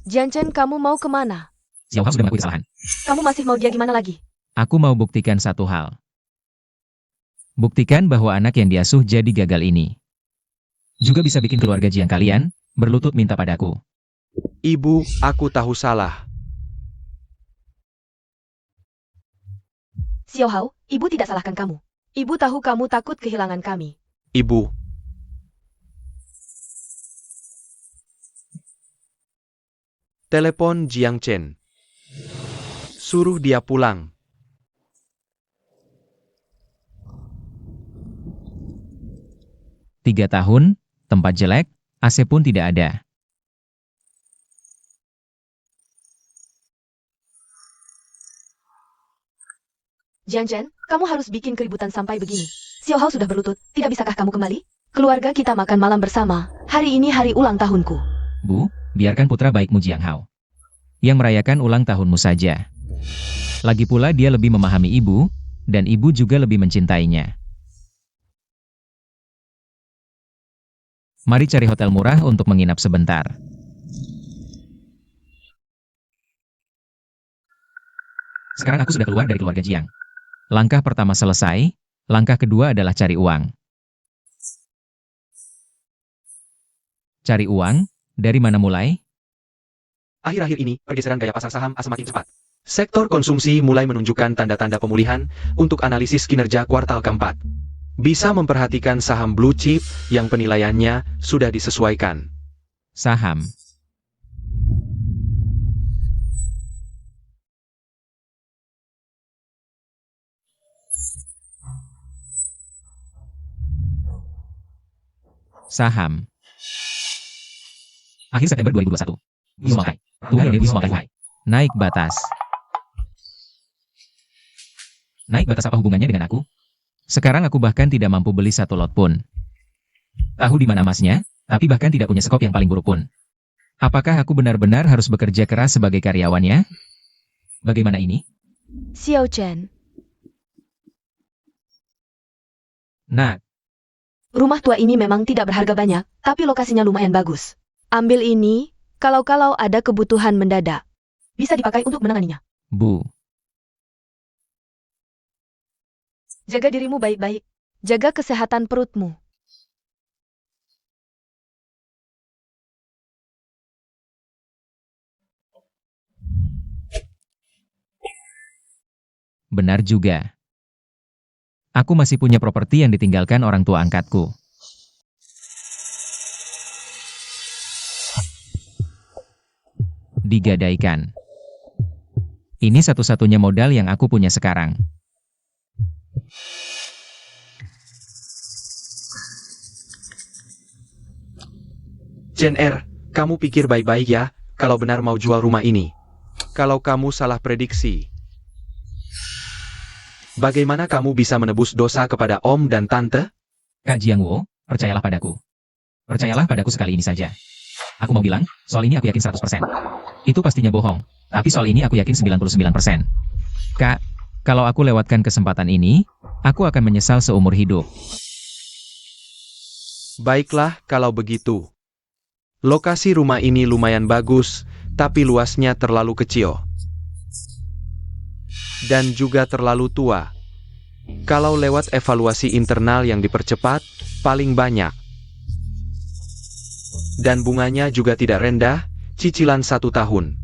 Jianchen, kamu mau kemana? Xiao Hao sudah mengakui kesalahan. Kamu masih mau dia gimana lagi? Aku mau buktikan satu hal. Buktikan bahwa anak yang diasuh jadi gagal ini juga bisa bikin keluarga Jiang kalian berlutut minta padaku. Ibu, aku tahu salah. Xiao Hao, ibu tidak salahkan kamu. Ibu tahu kamu takut kehilangan kami. Ibu. Telepon Jiang Chen. Suruh dia pulang. Tiga tahun, tempat jelek, AC pun tidak ada. Jianchen, kamu harus bikin keributan sampai begini. Xiao Hao sudah berlutut, tidak bisakah kamu kembali? Keluarga kita makan malam bersama. Hari ini hari ulang tahunku. Bu, biarkan putra baikmu Jiang Hao yang merayakan ulang tahunmu saja. Lagi pula dia lebih memahami ibu, dan ibu juga lebih mencintainya. Mari cari hotel murah untuk menginap sebentar. Sekarang aku sudah keluar dari keluarga Jiang. Langkah pertama selesai, langkah kedua adalah cari uang. Cari uang? Dari mana mulai? Akhir-akhir ini, pergeseran gaya pasar saham semakin cepat. Sektor konsumsi mulai menunjukkan tanda-tanda pemulihan untuk analisis kinerja kuartal keempat. Bisa memperhatikan saham blue chip yang penilaiannya sudah disesuaikan. Saham. Saham. Akhir September 2021. Wismakai. Tuhan yang Wismakai. Naik batas. Naik batas apa hubungannya dengan aku? Sekarang aku bahkan tidak mampu beli satu lot pun. Tahu di mana emasnya, tapi bahkan tidak punya skop yang paling buruk pun. Apakah aku benar-benar harus bekerja keras sebagai karyawannya? Bagaimana ini? Xiao Chen, Nah, rumah tua ini memang tidak berharga banyak, tapi lokasinya lumayan bagus. Ambil ini, kalau ada kebutuhan mendadak. Bisa dipakai untuk menanganinya. Bu. Jaga dirimu baik-baik. Jaga kesehatan perutmu. Benar juga. Aku masih punya properti yang ditinggalkan orang tua angkatku. Digadaikan. Ini satu-satunya modal yang aku punya sekarang. Chen Er, kamu pikir baik-baik ya, kalau benar mau jual rumah ini. Kalau kamu salah prediksi, bagaimana kamu bisa menebus dosa kepada om dan tante? Kak Jiangwo, percayalah padaku. Percayalah padaku sekali ini saja. Aku mau bilang, soal ini aku yakin 100%. Itu pastinya bohong. Tapi soal ini aku yakin 99%. Kak, kalau aku lewatkan kesempatan ini, aku akan menyesal seumur hidup. Baiklah kalau begitu. Lokasi rumah ini lumayan bagus, tapi luasnya terlalu kecil. Dan juga terlalu tua. Kalau lewat evaluasi internal yang dipercepat, paling banyak. Dan bunganya juga tidak rendah, cicilan 1 tahun.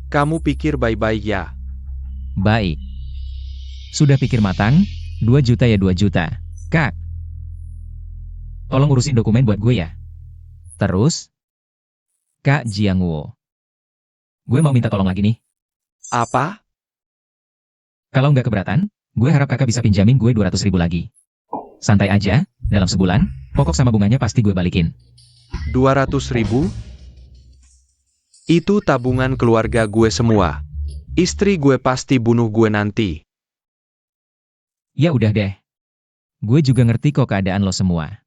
Kamu pikir baik-baik ya? Baik. Sudah pikir matang? 2 juta ya 2 juta. Kak, tolong urusin dokumen buat gue ya. Terus? Kak Jiangwo. Gue mau minta tolong lagi nih. Apa? Kalau nggak keberatan, gue harap kakak bisa pinjamin gue 200.000 lagi. Santai aja, dalam sebulan, pokok sama bunganya pasti gue balikin. 200.000? Itu tabungan keluarga gue semua. Istri gue pasti bunuh gue nanti. Ya udah deh. Gue juga ngerti kok keadaan lo semua.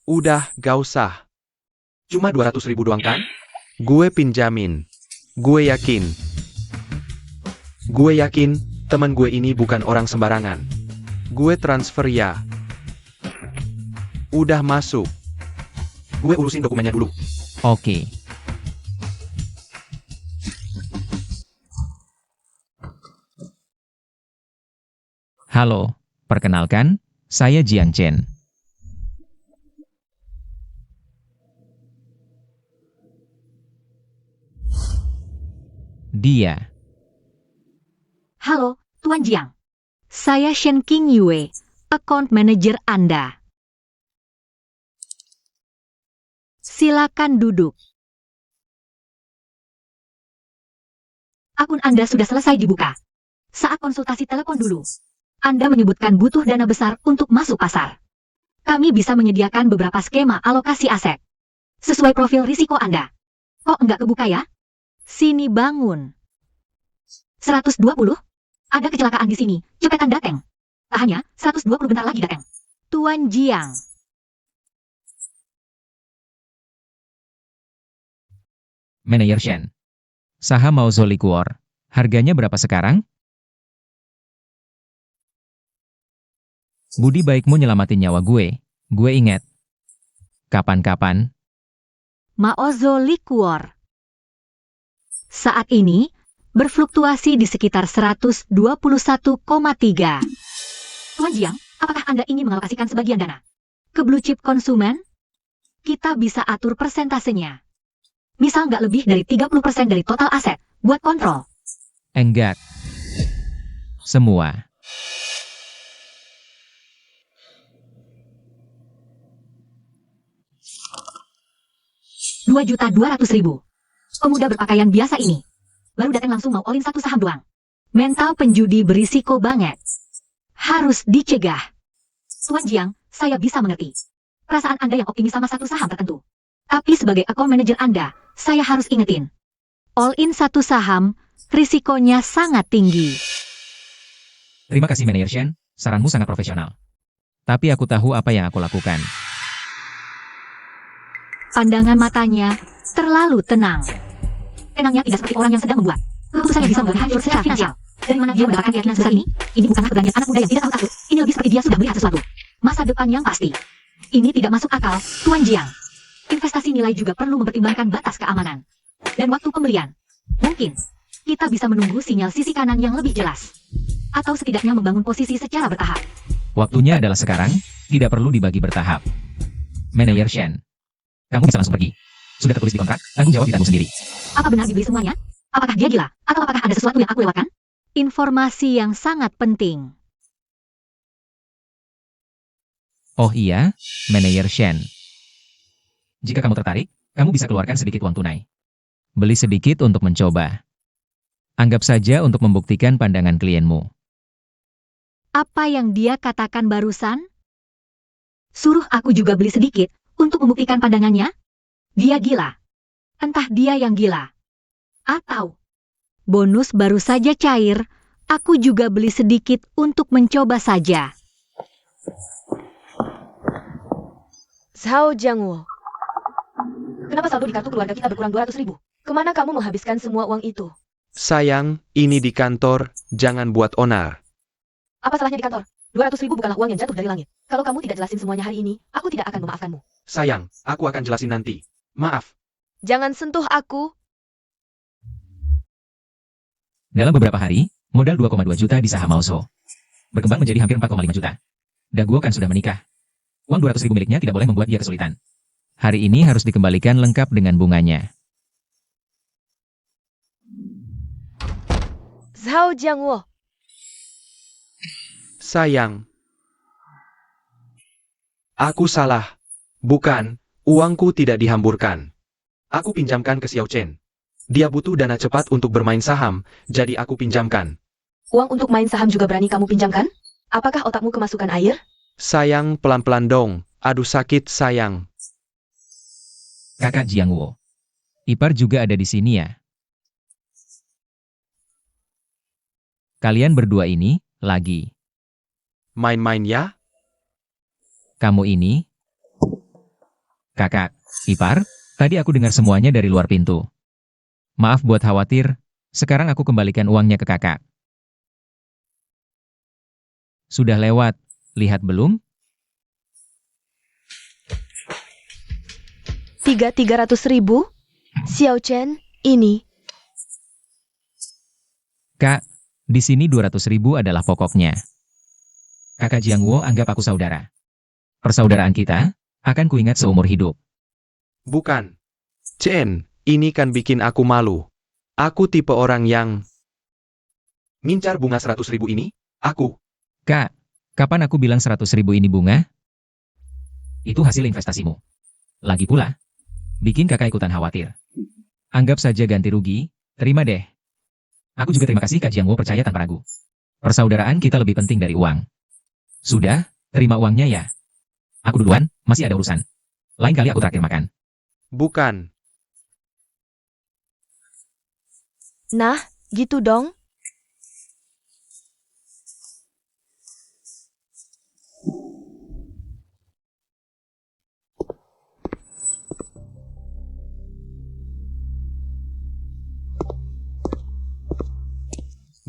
Udah, gak usah. Cuma 200.000 doang kan? Gue pinjamin. Gue yakin. Gue yakin, teman gue ini bukan orang sembarangan. Gue transfer ya. Udah masuk. Gue urusin dokumennya dulu. Oke. Halo, perkenalkan, saya Jiang Chen. Dia. Halo, Tuan Jiang. Saya Shen King Yue, account manager Anda. Silakan duduk. Akun Anda sudah selesai dibuka. Saat konsultasi telepon dulu, Anda menyebutkan butuh dana besar untuk masuk pasar. Kami bisa menyediakan beberapa skema alokasi aset sesuai profil risiko Anda. Kok enggak kebuka ya? Sini bangun. 120? Ada kecelakaan di sini, cepetan dateng. Tak hanya, 120 bentar lagi dateng. Tuan Jiang. Manajer Shen. Saham Mauzo Liquor. Harganya berapa sekarang? Budi baikmu nyelamatin nyawa gue. Gue inget. Kapan-kapan. Maozo Liquor. Saat ini, berfluktuasi di sekitar 121,3. Tuan Jiang, apakah Anda ingin mengalokasikan sebagian dana ke blue chip konsumen? Kita bisa atur persentasenya. Misal nggak lebih dari 30% dari total aset, buat kontrol. Enggak. Semua. Rp2.200.000. Pemuda berpakaian biasa ini baru datang langsung mau all-in satu saham doang. Mental penjudi berisiko banget. Harus dicegah. Tuan Jiang, saya bisa mengerti perasaan Anda yang optimis sama satu saham tertentu. Tapi sebagai account manager Anda, saya harus ingetin. All-in satu saham, risikonya sangat tinggi. Terima kasih Manajer Shen, saranmu sangat profesional. Tapi aku tahu apa yang aku lakukan. Pandangan matanya terlalu tenang. Tenangnya tidak seperti orang yang sedang membuat keputusannya bisa membuat hancur secara finansial. Dari mana dia mendapatkan keyakinan sebesar ini? Ini bukanlah keberanian anak muda yang tidak tahu takut. Ini lebih seperti dia sudah melihat sesuatu. Masa depan yang pasti. Ini tidak masuk akal, Tuan Jiang. Investasi nilai juga perlu mempertimbangkan batas keamanan dan waktu pembelian. Mungkin kita bisa menunggu sinyal sisi kanan yang lebih jelas. Atau setidaknya membangun posisi secara bertahap. Waktunya adalah sekarang, tidak perlu dibagi bertahap. Manajer Shen. Kamu bisa langsung pergi. Sudah tertulis di kontrak, tanggung jawab di tanggung sendiri. Apa benar dibeli semuanya? Apakah dia gila? Atau apakah ada sesuatu yang aku lewatkan? Informasi yang sangat penting. Oh iya, Manajer Shen. Jika kamu tertarik, kamu bisa keluarkan sedikit uang tunai. Beli sedikit untuk mencoba. Anggap saja untuk membuktikan pandangan klienmu. Apa yang dia katakan barusan? Suruh aku juga beli sedikit untuk membuktikan pandangannya? Dia gila. Entah dia yang gila. Atau bonus baru saja cair, aku juga beli sedikit untuk mencoba saja. Zhao Jiangwo. Kenapa saldo di kartu keluarga kita berkurang 200.000? Kemana kamu menghabiskan semua uang itu? Sayang, ini di kantor, jangan buat onar. Apa salahnya di kantor? 200.000 bukanlah uang yang jatuh dari langit. Kalau kamu tidak jelasin semuanya hari ini, aku tidak akan memaafkanmu. Sayang, aku akan jelasin nanti. Maaf. Jangan sentuh aku. Dalam beberapa hari, modal 2,2 juta di saham Mauzo berkembang menjadi hampir 4,5 juta. Daguo kan sudah menikah. Uang 200.000 miliknya tidak boleh membuat dia kesulitan. Hari ini harus dikembalikan lengkap dengan bunganya. Zhao Jiangwo. Sayang. Aku salah. Bukan, uangku tidak dihamburkan. Aku pinjamkan ke Xiao Chen. Dia butuh dana cepat untuk bermain saham, jadi aku pinjamkan. Uang untuk main saham juga berani kamu pinjamkan? Apakah otakmu kemasukan air? Sayang, pelan-pelan dong. Aduh sakit, sayang. Kakak Jiangwo. Ipar juga ada di sini ya. Kalian berdua ini, lagi. Main-main ya? Kamu ini. Kakak, ipar, tadi aku dengar semuanya dari luar pintu. Maaf buat khawatir, sekarang aku kembalikan uangnya ke kakak. Sudah lewat, lihat belum? 300.000? Xiao Chen, ini. Kak, di sini 200.000 adalah pokoknya. Kakak Jiang Wo anggap aku saudara. Persaudaraan kita akan kuingat seumur hidup. Bukan. Chen, ini kan bikin aku malu. Aku tipe orang yang ngincar bunga 100.000 ini, aku. Kak, kapan aku bilang 100.000 ini bunga? Itu hasil investasimu. Lagi pula, bikin kakak ikutan khawatir. Anggap saja ganti rugi, terima deh. Aku juga terima kasih Kak Jiang Wo percaya tanpa ragu. Persaudaraan kita lebih penting dari uang. Sudah, terima uangnya ya. Aku duluan, masih ada urusan. Lain kali aku traktir makan. Bukan. Nah, gitu dong.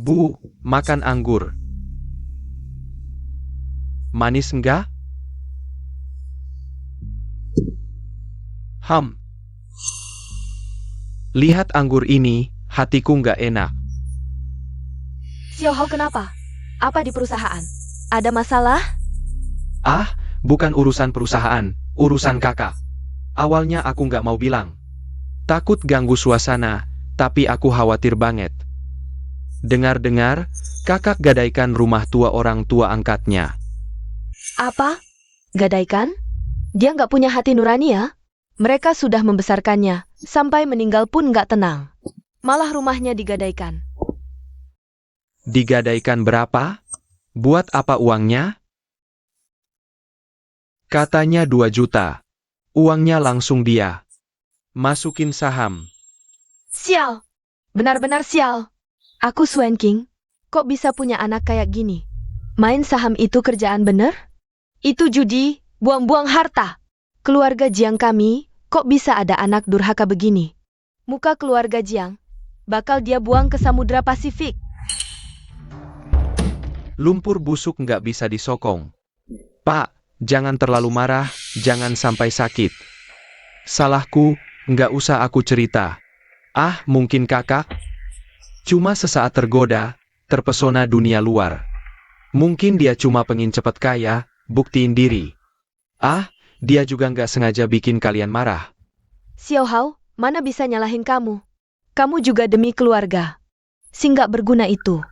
Bu, makan anggur. Manis enggak? Lihat anggur ini, hatiku nggak enak. Xiao Hao kenapa? Apa di perusahaan? Ada masalah? Ah, bukan urusan perusahaan, urusan kakak. Awalnya aku nggak mau bilang. Takut ganggu suasana, tapi aku khawatir banget. Dengar-dengar, kakak gadaikan rumah tua orang tua angkatnya. Apa? Gadaikan? Dia nggak punya hati nurani ya? Mereka sudah membesarkannya, sampai meninggal pun nggak tenang. Malah rumahnya digadaikan. Digadaikan berapa? Buat apa uangnya? Katanya 2 juta. Uangnya langsung dia masukin saham. Sial! Benar-benar sial! Aku Swen King, kok bisa punya anak kayak gini? Main saham itu kerjaan bener? Itu judi, buang-buang harta. Keluarga Jiang kami, kok bisa ada anak durhaka begini? Muka keluarga Jiang, bakal dia buang ke Samudra Pasifik. Lumpur busuk nggak bisa disokong. Pak, jangan terlalu marah, jangan sampai sakit. Salahku, nggak usah aku cerita. Ah, mungkin kakak cuma sesaat tergoda, terpesona dunia luar. Mungkin dia cuma pengen cepet kaya, buktiin diri. Ah, dia juga nggak sengaja bikin kalian marah. Xiao Hao, mana bisa nyalahin kamu? Kamu juga demi keluarga. Si nggak berguna itu.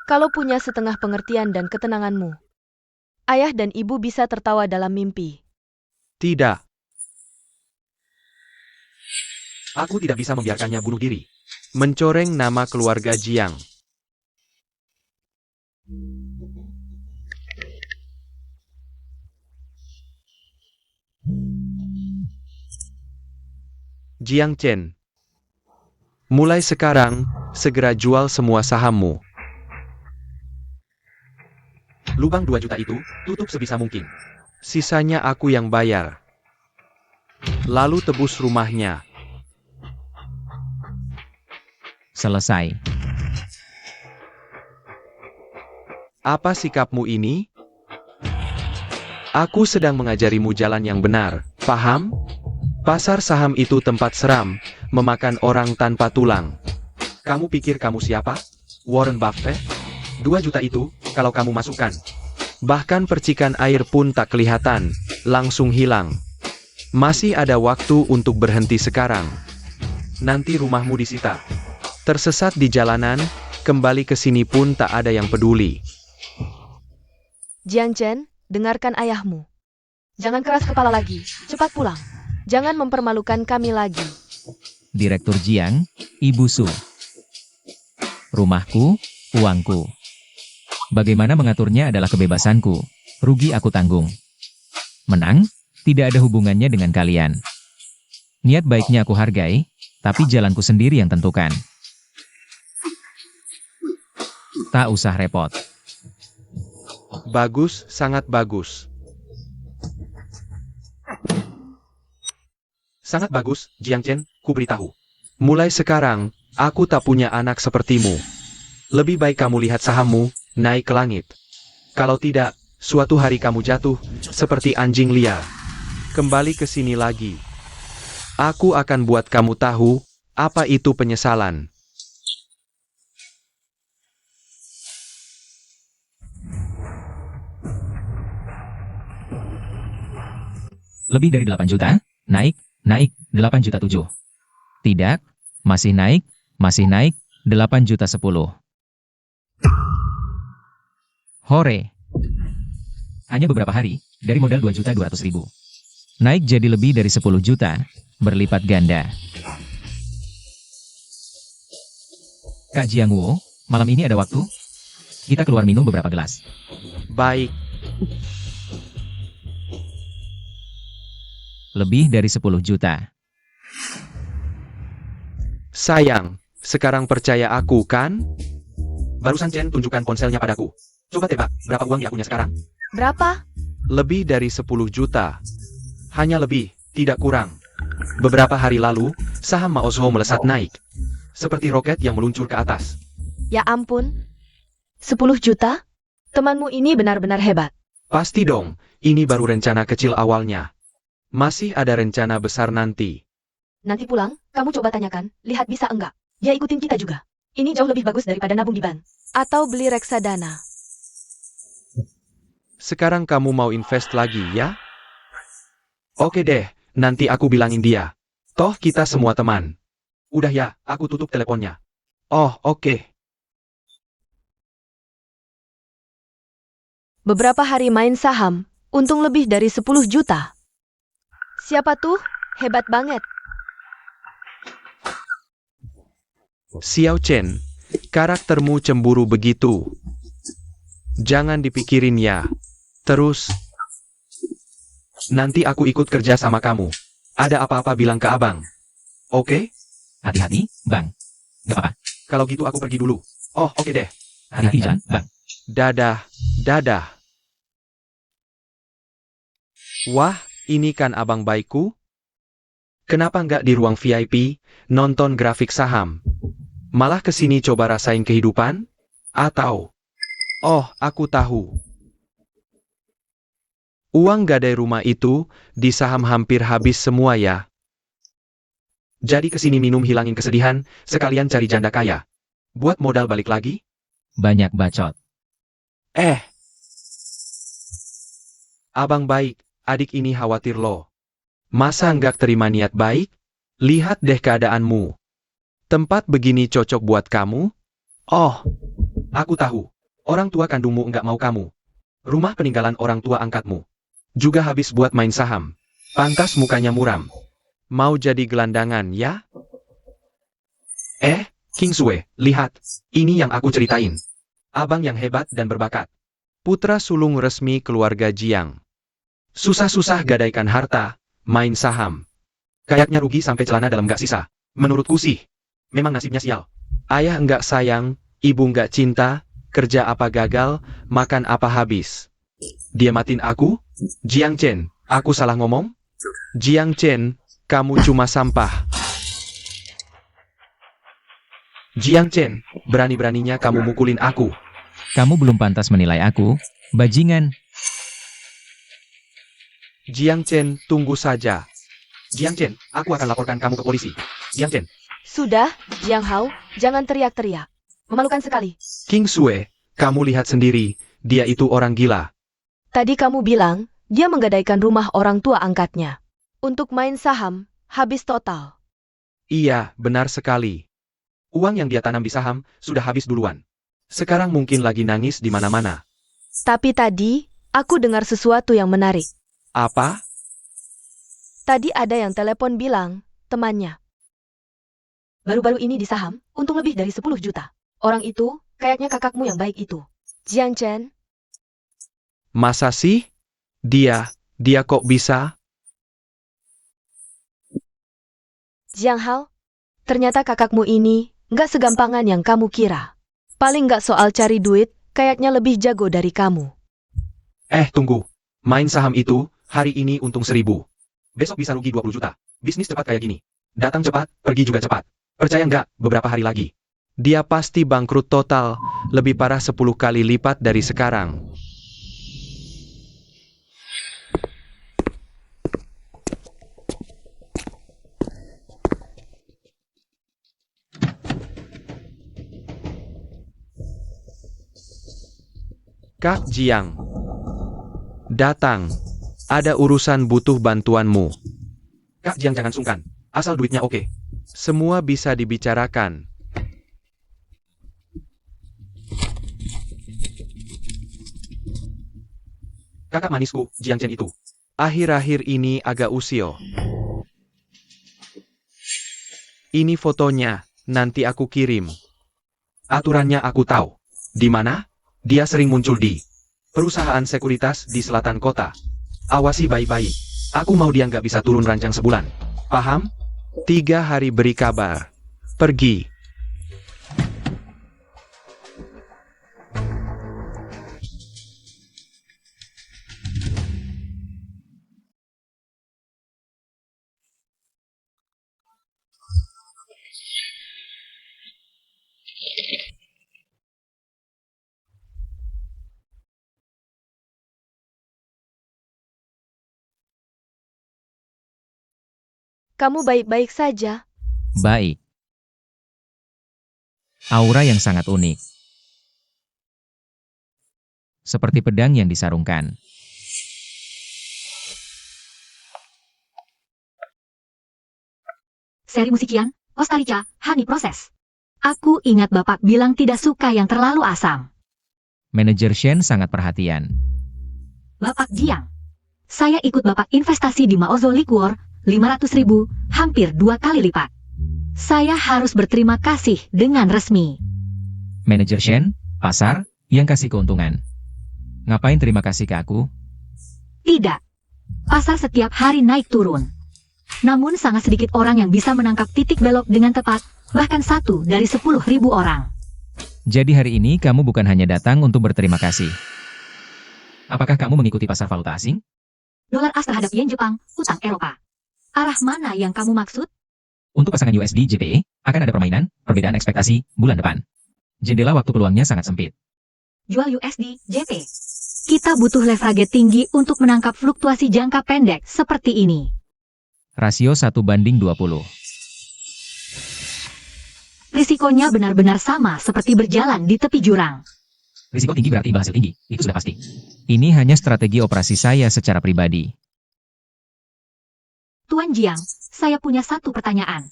Kalau punya setengah pengertian dan ketenanganmu, ayah dan ibu bisa tertawa dalam mimpi. Tidak. Aku tidak bisa membiarkannya bunuh diri. Mencoreng nama keluarga Jiang. Jiang Chen. Mulai sekarang, segera jual semua sahammu. Lubang 2 juta itu, tutup sebisa mungkin. Sisanya aku yang bayar. Lalu tebus rumahnya. Selesai. Apa sikapmu ini? Aku sedang mengajarimu jalan yang benar, paham? Pasar saham itu tempat seram, memakan orang tanpa tulang. Kamu pikir kamu siapa? Warren Buffett? 2 juta itu, kalau kamu masukkan. Bahkan percikan air pun tak kelihatan, langsung hilang. Masih ada waktu untuk berhenti sekarang. Nanti rumahmu disita. Tersesat di jalanan, kembali ke sini pun tak ada yang peduli. Jiang Chen, dengarkan ayahmu. Jangan keras kepala lagi, cepat pulang. Jangan mempermalukan kami lagi. Direktur Jiang, Ibu Su. Rumahku, uangku. Bagaimana mengaturnya adalah kebebasanku. Rugi aku tanggung. Menang, tidak ada hubungannya dengan kalian. Niat baiknya aku hargai, tapi jalanku sendiri yang tentukan. Tak usah repot. Bagus, sangat bagus. Sangat bagus, Jiang Chen, ku beritahu. Mulai sekarang, aku tak punya anak sepertimu. Lebih baik kamu lihat sahammu naik ke langit. Kalau tidak, suatu hari kamu jatuh seperti anjing liar. Kembali ke sini lagi. Aku akan buat kamu tahu apa itu penyesalan. Lebih dari 8 juta? Naik, 8 juta 7. Tidak, masih naik, 8 juta 10. Hore. Hanya beberapa hari, dari modal 2.200.000. Naik jadi lebih dari 10 juta, berlipat ganda. Kak Jiangwo, malam ini ada waktu? Kita keluar minum beberapa gelas. Baik, Lebih dari 10 juta. sayang. Sekarang percaya aku, kan? Barusan Chen tunjukkan ponselnya padaku. Coba tebak, berapa uang dia punya sekarang? Berapa? Lebih dari 10 juta. Hanya lebih, tidak kurang. Beberapa hari lalu, saham Mao Zhou melesat naik. Seperti roket yang meluncur ke atas. Ya ampun. 10 juta? Temanmu ini benar-benar hebat. Pasti dong, ini baru rencana kecil awalnya. Masih ada rencana besar nanti. Nanti pulang, kamu coba tanyakan, lihat bisa enggak. Dia ikutin kita juga. Ini jauh lebih bagus daripada nabung di bank. Atau beli reksadana. Sekarang kamu mau invest lagi, ya? Oke deh, nanti aku bilangin dia. Toh kita semua teman. Udah ya, aku tutup teleponnya. Oh, oke. Beberapa hari main saham, untung lebih dari 10 juta. Siapa tuh? Hebat banget. Xiao Chen, karaktermu cemburu begitu. Jangan dipikirin ya. Terus, nanti aku ikut kerja sama kamu. Ada apa-apa bilang ke abang. Oke? Hati-hati, Bang. Gak apa-apa. Kalau gitu aku pergi dulu. Oh, oke deh. Hati-hati jalan, Bang. Dadah, dadah. Wah, ini kan abang baikku. Kenapa nggak di ruang VIP, nonton grafik saham? Malah kesini coba rasain kehidupan? Atau, oh, aku tahu. Uang gadai rumah itu, di saham hampir habis semua ya. Jadi kesini minum hilangin kesedihan, sekalian cari janda kaya. Buat modal balik lagi? Banyak bacot. Abang baik, adik ini khawatir loh. Masa nggak terima niat baik? Lihat deh keadaanmu. Tempat begini cocok buat kamu? Oh, aku tahu. Orang tua kandungmu nggak mau kamu. Rumah peninggalan orang tua angkatmu. Juga habis buat main saham. Pantas mukanya muram. Mau jadi gelandangan ya? King Sue, lihat. Ini yang aku ceritain. Abang yang hebat dan berbakat. Putra sulung resmi keluarga Jiang. Susah-susah gadaikan harta, main saham. Kayaknya rugi sampai celana dalam gak sisa. Menurutku sih, memang nasibnya sial. Ayah enggak sayang, ibu enggak cinta, kerja apa gagal, makan apa habis. Dia matiin aku? Jiang Chen, aku salah ngomong? Jiang Chen, kamu cuma sampah. Jiang Chen, berani-beraninya kamu mukulin aku. Kamu belum pantas menilai aku, bajingan. Jiang Chen, tunggu saja. Jiang Chen, aku akan laporkan kamu ke polisi. Jiang Chen. Sudah, Jiang Hao, jangan teriak-teriak. Memalukan sekali. King Sue, kamu lihat sendiri, dia itu orang gila. Tadi kamu bilang, dia menggadaikan rumah orang tua angkatnya. Untuk main saham, habis total. Iya, benar sekali. Uang yang dia tanam di saham, sudah habis duluan. Sekarang mungkin lagi nangis di mana-mana. Tapi tadi, aku dengar sesuatu yang menarik. Apa? Tadi ada yang telepon bilang, temannya. Baru-baru ini di saham, untung lebih dari 10 juta. Orang itu, kayaknya kakakmu yang baik itu. Jiang Chen. Masa sih? Dia kok bisa? Jiang Hao, ternyata kakakmu ini, nggak segampangan yang kamu kira. Paling nggak soal cari duit, kayaknya lebih jago dari kamu. Tunggu. Main saham itu, hari ini untung 1.000. Besok bisa rugi 20 juta. Bisnis cepat kayak gini. Datang cepat, pergi juga cepat. Percaya nggak, beberapa hari lagi. Dia pasti bangkrut total, lebih parah 10 kali lipat dari sekarang. Kak Jiang. Datang. Ada urusan butuh bantuanmu. Kak Jiang jangan sungkan. Asal duitnya oke. Semua bisa dibicarakan. Kakak manisku, Jiang Chen itu. Akhir-akhir ini agak usil. Ini fotonya, nanti aku kirim. Aturannya aku tahu. Di mana? Dia sering muncul di perusahaan sekuritas di selatan kota. Awasi baik-baik. Aku mau dia nggak bisa turun ranjang sebulan. Paham? 3 hari beri kabar. Pergi. Kamu baik-baik saja. Baik. Aura yang sangat unik. Seperti pedang yang disarungkan. Seri musikian, Ostarica, honey proses. Aku ingat Bapak bilang tidak suka yang terlalu asam. Manajer Shen sangat perhatian. Bapak Jiang. Saya ikut Bapak investasi di Maozo Liquor, 500.000, hampir 2 kali lipat. Saya harus berterima kasih dengan resmi. Manajer Shen, pasar, yang kasih keuntungan. Ngapain terima kasih ke aku? Tidak. Pasar setiap hari naik turun. Namun sangat sedikit orang yang bisa menangkap titik belok dengan tepat, bahkan 1 dari 10.000 orang. Jadi hari ini kamu bukan hanya datang untuk berterima kasih. Apakah kamu mengikuti pasar valuta asing? Dolar as terhadap yen Jepang, utang Eropa. Arah mana yang kamu maksud? Untuk pasangan USD JPE, akan ada permainan, perbedaan ekspektasi, bulan depan. Jendela waktu peluangnya sangat sempit. Jual USD, JP. Kita butuh leverage tinggi untuk menangkap fluktuasi jangka pendek seperti ini. Rasio 1:20. Risikonya benar-benar sama seperti berjalan di tepi jurang. Risiko tinggi berarti imbal hasil tinggi, itu sudah pasti. Ini hanya strategi operasi saya secara pribadi. Tuan Jiang, saya punya satu pertanyaan.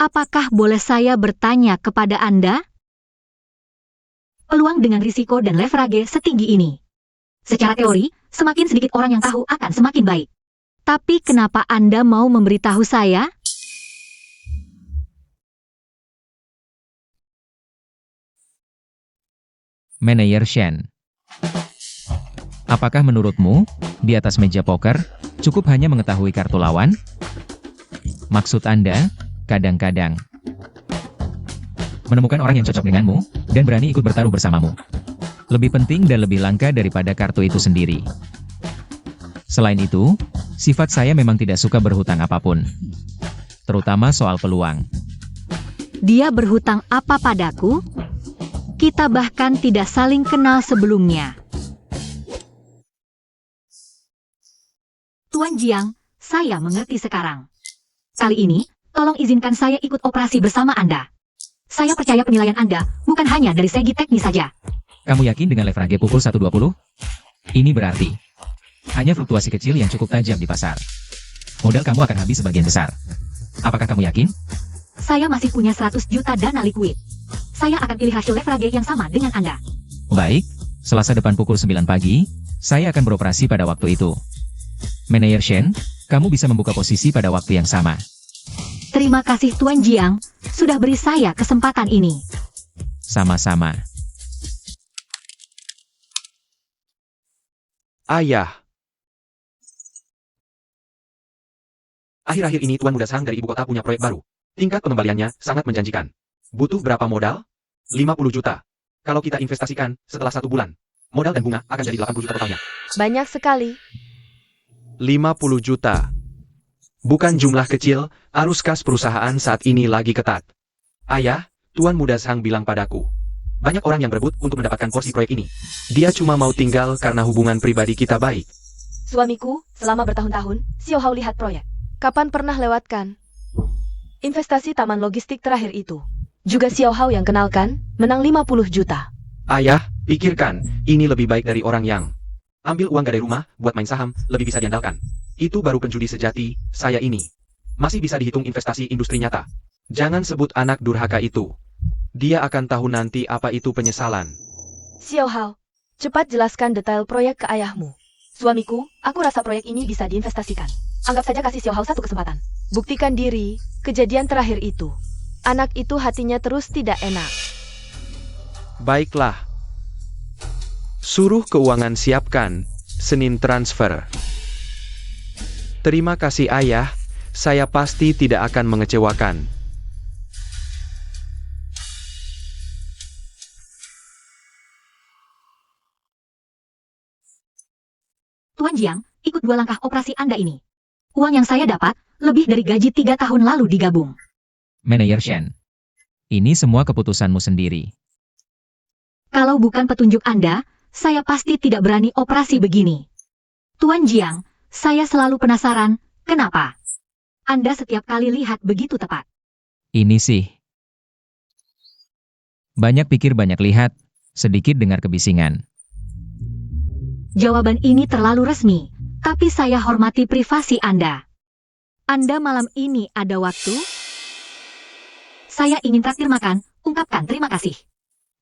Apakah boleh saya bertanya kepada Anda? Peluang dengan risiko dan leverage setinggi ini. Secara teori, semakin sedikit orang yang tahu akan semakin baik. Tapi kenapa Anda mau memberitahu saya? Manajer Shen. Apakah menurutmu, di atas meja poker, cukup hanya mengetahui kartu lawan? Maksud Anda, kadang-kadang menemukan orang yang cocok denganmu, dan berani ikut bertaruh bersamamu. Lebih penting dan lebih langka daripada kartu itu sendiri. Selain itu, sifat saya memang tidak suka berhutang apapun. Terutama soal peluang. Dia berhutang apa padaku? Kita bahkan tidak saling kenal sebelumnya. Tuan Jiang, saya mengerti sekarang. Kali ini, tolong izinkan saya ikut operasi bersama Anda. Saya percaya penilaian Anda, bukan hanya dari segi teknis saja. Kamu yakin dengan leverage pukul 1.20? Ini berarti hanya fluktuasi kecil yang cukup tajam di pasar. Modal kamu akan habis sebagian besar. Apakah kamu yakin? Saya masih punya 100 juta dana likuid. Saya akan pilih rasio leverage yang sama dengan Anda. Baik, Selasa depan pukul 9 pagi, saya akan beroperasi pada waktu itu. Manajer Shen, kamu bisa membuka posisi pada waktu yang sama. Terima kasih Tuan Jiang, sudah beri saya kesempatan ini. Sama-sama. Ayah. Akhir-akhir ini Tuan Muda Sang dari ibu kota punya proyek baru. Tingkat pengembaliannya sangat menjanjikan. Butuh berapa modal? 50 juta. Kalau kita investasikan setelah 1 bulan, modal dan bunga akan jadi 80 juta totalnya. Banyak sekali. 50 juta. Bukan jumlah kecil, arus kas perusahaan saat ini lagi ketat. Ayah, Tuan Muda Sang bilang padaku. Banyak orang yang berebut untuk mendapatkan porsi proyek ini. Dia cuma mau tinggal karena hubungan pribadi kita baik. Suamiku, selama bertahun-tahun, Xiao Hao lihat proyek. Kapan pernah lewatkan? Investasi taman logistik terakhir itu. Juga Xiao Hao yang kenalkan, menang 50 juta. Ayah, Pikirkan, ini lebih baik dari orang yang ambil uang gadai rumah buat main saham, lebih bisa diandalkan. Itu baru penjudi sejati, saya ini. Masih bisa dihitung investasi industri nyata. Jangan sebut anak durhaka itu. Dia akan tahu nanti apa itu penyesalan. Xiao Hao, cepat jelaskan detail proyek ke ayahmu. Suamiku, aku rasa proyek ini bisa diinvestasikan. Anggap saja kasih Xiao Hao satu kesempatan. Buktikan diri, kejadian terakhir itu. Anak itu hatinya terus tidak enak. Baiklah. Suruh keuangan siapkan Senin transfer. Terima kasih ayah, saya pasti tidak akan mengecewakan. Tuan Jiang, ikut 2 langkah operasi Anda ini. Uang yang saya dapat, lebih dari gaji 3 tahun lalu digabung. Manajer Shen. Ini semua keputusanmu sendiri. Kalau bukan petunjuk Anda, saya pasti tidak berani operasi begini. Tuan Jiang, saya selalu penasaran, kenapa? Anda setiap kali lihat begitu tepat. Ini sih. Banyak pikir banyak lihat, sedikit dengar kebisingan. Jawaban ini terlalu resmi, tapi saya hormati privasi Anda. Anda malam ini ada waktu? Saya ingin traktir makan, ungkapkan terima kasih.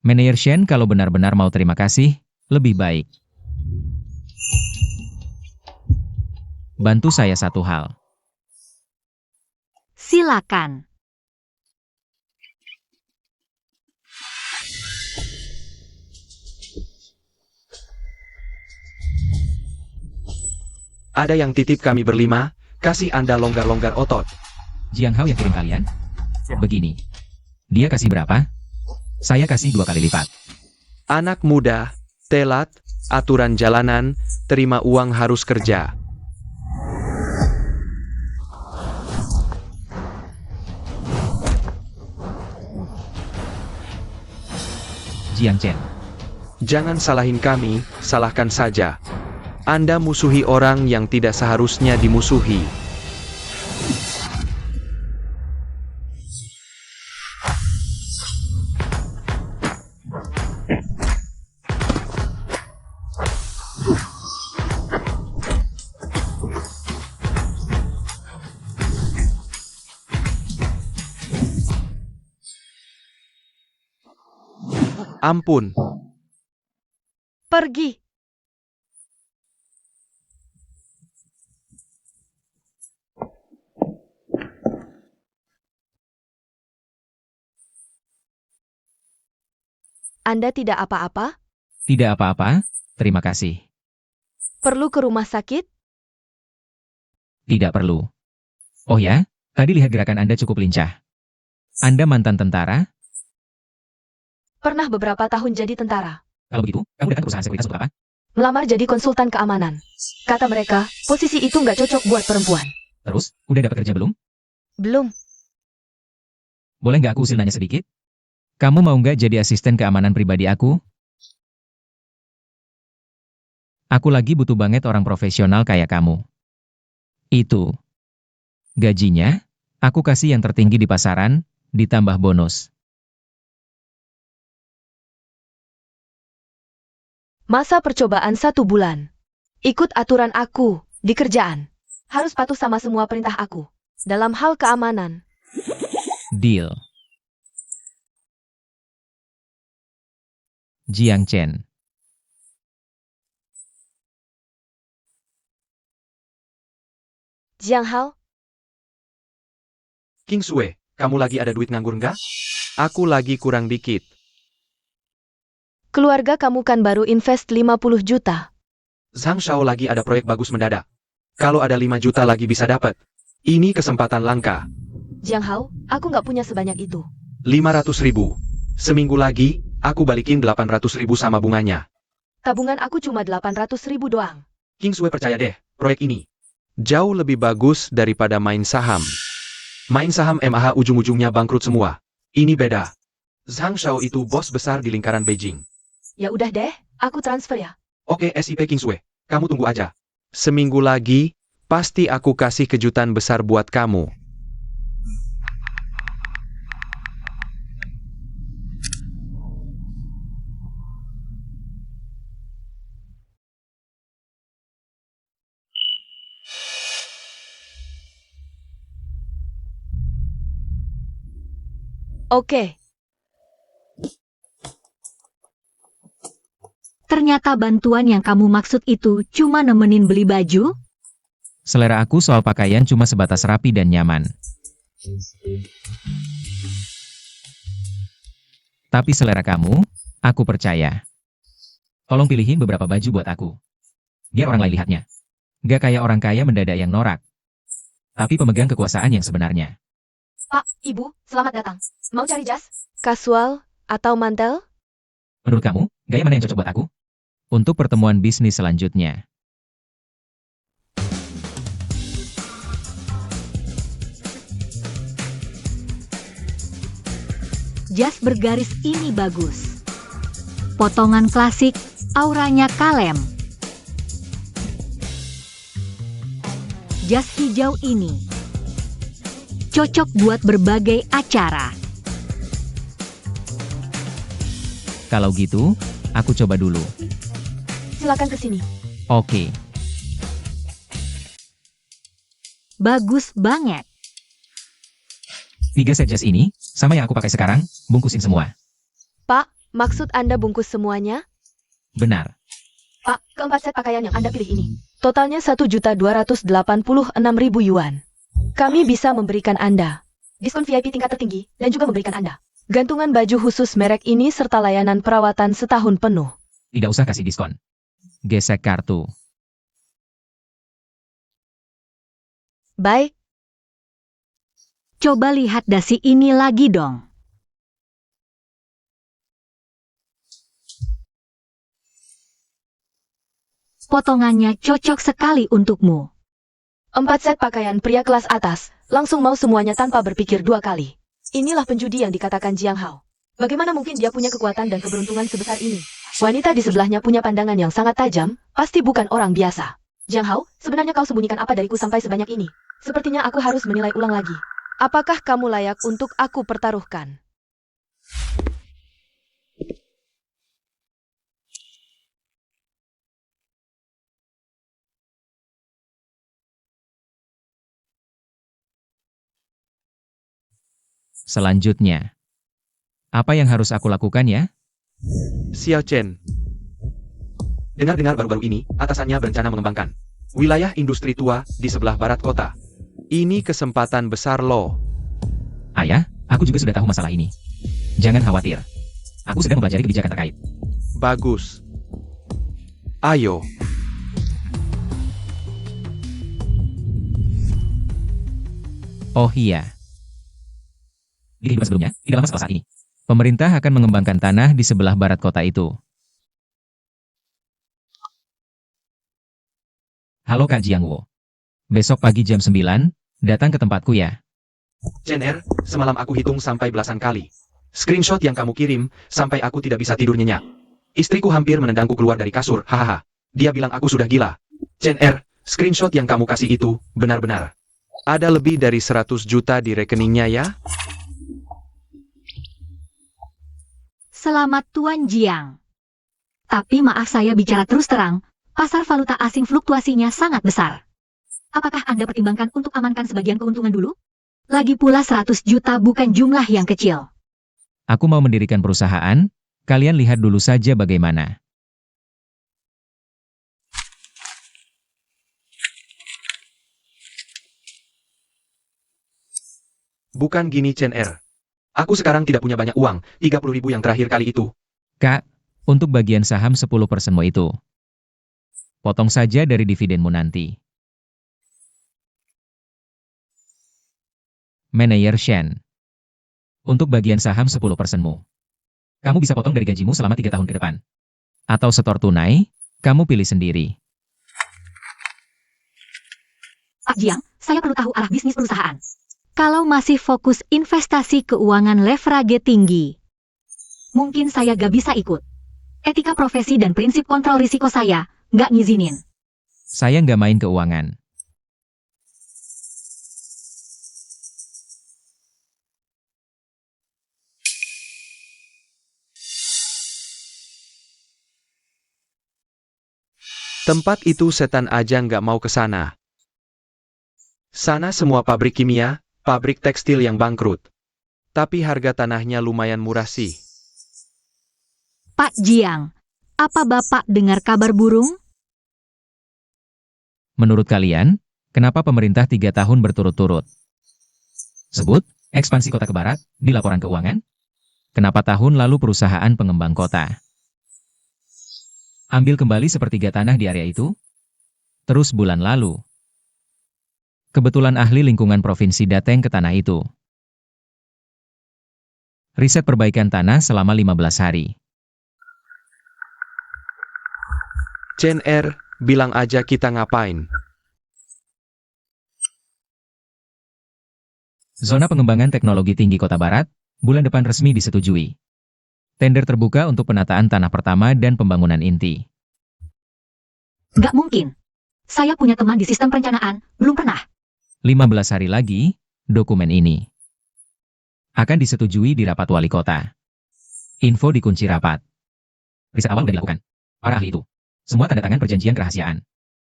Manajer Shen kalau benar-benar mau terima kasih, lebih baik. Bantu saya satu hal. Silakan. Ada yang titip kami berlima, kasih Anda longgar-longgar otot. Jiang Hao yang kirim kalian? Begini. Dia kasih berapa? Saya kasih 2 kali lipat. Anak muda, telat, aturan jalanan, terima uang harus kerja. Jiang Chen. Jangan salahin kami, salahkan saja. Anda musuhi orang yang tidak seharusnya dimusuhi. Ampun. Pergi. Anda tidak apa-apa? Tidak apa-apa, terima kasih. Perlu ke rumah sakit? Tidak perlu. Oh ya, tadi lihat gerakan Anda cukup lincah. Anda mantan tentara? Pernah beberapa tahun jadi tentara. Kalau begitu, kamu datang ke perusahaan sekuritas untuk apa? Melamar jadi konsultan keamanan. Kata mereka, posisi itu nggak cocok buat perempuan. Terus, udah dapat kerja belum? Belum. Boleh nggak aku usil nanya sedikit? Kamu mau nggak jadi asisten keamanan pribadi aku? Aku lagi butuh banget orang profesional kayak kamu. Itu. Gajinya, aku kasih yang tertinggi di pasaran, ditambah bonus. Masa percobaan 1 bulan. Ikut aturan aku, di kerjaan. Harus patuh sama semua perintah aku. Dalam hal keamanan. Deal. Jiang Chen. Jiang Hao, King Sue, kamu lagi ada duit nganggur nggak? Aku lagi kurang dikit. keluarga kamu kan baru invest 50 juta. Zhang Shao lagi ada proyek bagus mendadak. Kalau ada 5 juta lagi bisa dapat. Ini kesempatan langka. Jiang Hao, aku nggak punya sebanyak itu. 500.000. Seminggu lagi, aku balikin 800.000 sama bunganya. Tabungan aku cuma 800.000 doang. King Sue percaya deh, proyek ini jauh lebih bagus daripada main saham. Main saham MAH ujung-ujungnya bangkrut semua. Ini beda. Zhang Shao itu bos besar di lingkaran Beijing. Ya udah deh, aku transfer ya. Oke SIP King Sue, kamu tunggu aja. Seminggu lagi, pasti aku kasih kejutan besar buat kamu. Oke, Ternyata bantuan yang kamu maksud itu cuma nemenin beli baju? Selera aku soal pakaian cuma sebatas rapi dan nyaman. Tapi selera kamu, aku percaya. Tolong pilihin beberapa baju buat aku. Biar orang lain lihatnya. Gak kayak orang kaya mendadak yang norak. Tapi pemegang kekuasaan yang sebenarnya. Pak, Ibu, selamat datang. Mau cari jas? Kasual atau mantel? Menurut kamu, gaya mana yang cocok buat aku? Untuk pertemuan bisnis selanjutnya. Jas bergaris ini bagus. Potongan klasik, auranya kalem. Jas hijau ini cocok buat berbagai acara. Kalau gitu, aku coba dulu. Silakan ke sini. Oke. Bagus banget. 3 set jas ini, sama yang aku pakai sekarang, bungkusin semua. Pak, maksud Anda bungkus semuanya? Benar. Pak, keempat set pakaian yang Anda pilih ini. Totalnya 1.286.000 yuan. Kami bisa memberikan Anda diskon VIP tingkat tertinggi dan juga memberikan Anda gantungan baju khusus merek ini serta layanan perawatan setahun penuh. Tidak usah kasih diskon. Gesek kartu. Baik, Coba lihat dasi ini lagi dong. Potongannya cocok sekali untukmu. 4 set pakaian pria kelas atas, langsung mau semuanya tanpa berpikir 2 kali. Inilah penjudi yang dikatakan Jiang Hao. Bagaimana mungkin dia punya kekuatan dan keberuntungan sebesar ini? Wanita di sebelahnya punya pandangan yang sangat tajam, pasti bukan orang biasa. Jiang Hao, sebenarnya kau sembunyikan apa dariku sampai sebanyak ini? Sepertinya aku harus menilai ulang lagi. Apakah kamu layak untuk aku pertaruhkan? Selanjutnya. Apa yang harus aku lakukan ya? Xiao Chen. Dengar-dengar baru-baru ini, atasannya berencana mengembangkan wilayah industri tua di sebelah barat kota. Ini kesempatan besar loh. Ayah, aku juga sudah tahu masalah ini. Jangan khawatir. Aku sedang mempelajari kebijakan terkait. Bagus. Ayo. Oh iya. Di kehidupan sebelumnya, tidak lama setelah saat ini, pemerintah akan mengembangkan tanah di sebelah barat kota itu. Halo Kak Jiang Wo. Besok pagi jam 9, datang ke tempatku ya. Chen Er, semalam aku hitung sampai belasan kali. Screenshot yang kamu kirim, sampai aku tidak bisa tidur nyenyak. Istriku hampir menendangku keluar dari kasur, hahaha. Dia bilang aku sudah gila. Chen Er, screenshot yang kamu kasih itu, benar-benar. Ada lebih dari 100 juta di rekeningnya ya? Selamat Tuan Jiang. Tapi maaf saya bicara terus terang, pasar valuta asing fluktuasinya sangat besar. Apakah Anda pertimbangkan untuk amankan sebagian keuntungan dulu? Lagi pula 100 juta bukan jumlah yang kecil. Aku mau mendirikan perusahaan, kalian lihat dulu saja bagaimana. Bukan gini Chen Er. Aku sekarang tidak punya banyak uang, 30.000 yang terakhir kali itu. Kak, untuk bagian saham 10%mu itu. Potong saja dari dividenmu nanti. Manajer Shen. Untuk bagian saham 10%mu. Kamu bisa potong dari gajimu selama 3 tahun ke depan. Atau setor tunai, kamu pilih sendiri. Pak Jiang, saya perlu tahu arah bisnis perusahaan. Kalau masih fokus investasi keuangan leverage tinggi, mungkin saya gak bisa ikut. Etika profesi dan prinsip kontrol risiko saya gak ngizinin. Saya nggak main keuangan. Tempat itu setan aja nggak mau ke sana. Sana semua pabrik kimia, pabrik tekstil yang bangkrut. Tapi harga tanahnya lumayan murah sih. Pak Jiang, apa Bapak dengar kabar burung? Menurut kalian, kenapa pemerintah 3 tahun berturut-turut? Sebut, ekspansi kota ke barat, di laporan keuangan. Kenapa tahun lalu perusahaan pengembang kota ambil kembali sepertiga tanah di area itu? Terus bulan lalu, kebetulan ahli lingkungan provinsi datang ke tanah itu. Riset perbaikan tanah selama 15 hari. Chen Er, bilang aja kita ngapain. Zona pengembangan teknologi tinggi Kota Barat, bulan depan resmi disetujui. Tender terbuka untuk penataan tanah pertama dan pembangunan inti. Nggak mungkin. Saya punya teman di sistem perencanaan, belum pernah. 15 hari lagi, dokumen ini akan disetujui di rapat wali kota. Info di kunci rapat. Riset awal udah dilakukan. Para ahli itu. Semua tanda tangan perjanjian kerahasiaan.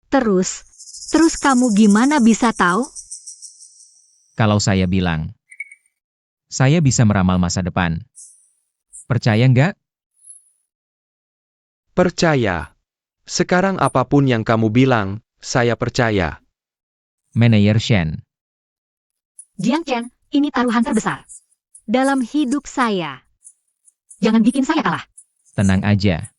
Terus kamu gimana bisa tahu? Kalau saya bilang, saya bisa meramal masa depan. Percaya nggak? Percaya. Sekarang apapun yang kamu bilang, saya percaya. Manajer Shen. Jiang Chen, ini taruhan terbesar dalam hidup saya. Jangan bikin saya kalah. Tenang aja.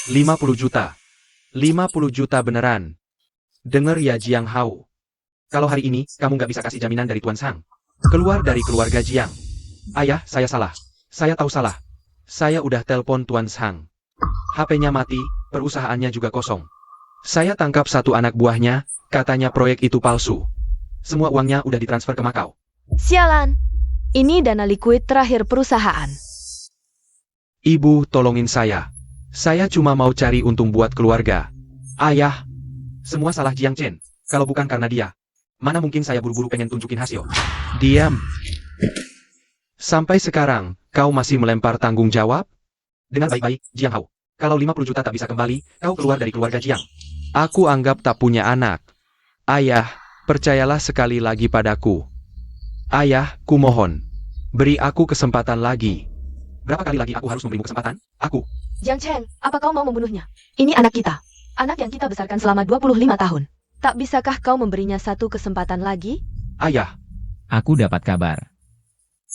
$50 juta. 50 juta beneran. Dengar ya Jiang Hao. Kalau hari ini, kamu nggak bisa kasih jaminan dari Tuan Sang. Keluar dari keluarga Jiang. Ayah, saya salah. Saya tahu salah. Saya udah telepon Tuan Sang. HP-nya mati, perusahaannya juga kosong. Saya tangkap satu anak buahnya, katanya proyek itu palsu. Semua uangnya udah ditransfer ke Makau. Sialan. Ini dana likuid terakhir perusahaan. Ibu, tolongin saya. Saya cuma mau cari untung buat keluarga. Ayah, semua salah Jiang Chen. Kalau bukan karena dia, mana mungkin saya buru-buru pengen tunjukin hasil. Diam. Sampai sekarang, kau masih melempar tanggung jawab? Dengar baik-baik, Jiang Hao. Kalau 50 juta tak bisa kembali, kau keluar dari keluarga Jiang. Aku anggap tak punya anak. Ayah, percayalah sekali lagi padaku. Ayah, kumohon. Beri aku kesempatan lagi. Berapa kali lagi aku harus memberimu kesempatan? Aku. Jiang Chen, apa kau mau membunuhnya? Ini anak kita. Anak yang kita besarkan selama 25 tahun. Tak bisakah kau memberinya satu kesempatan lagi? Ayah, Aku dapat kabar.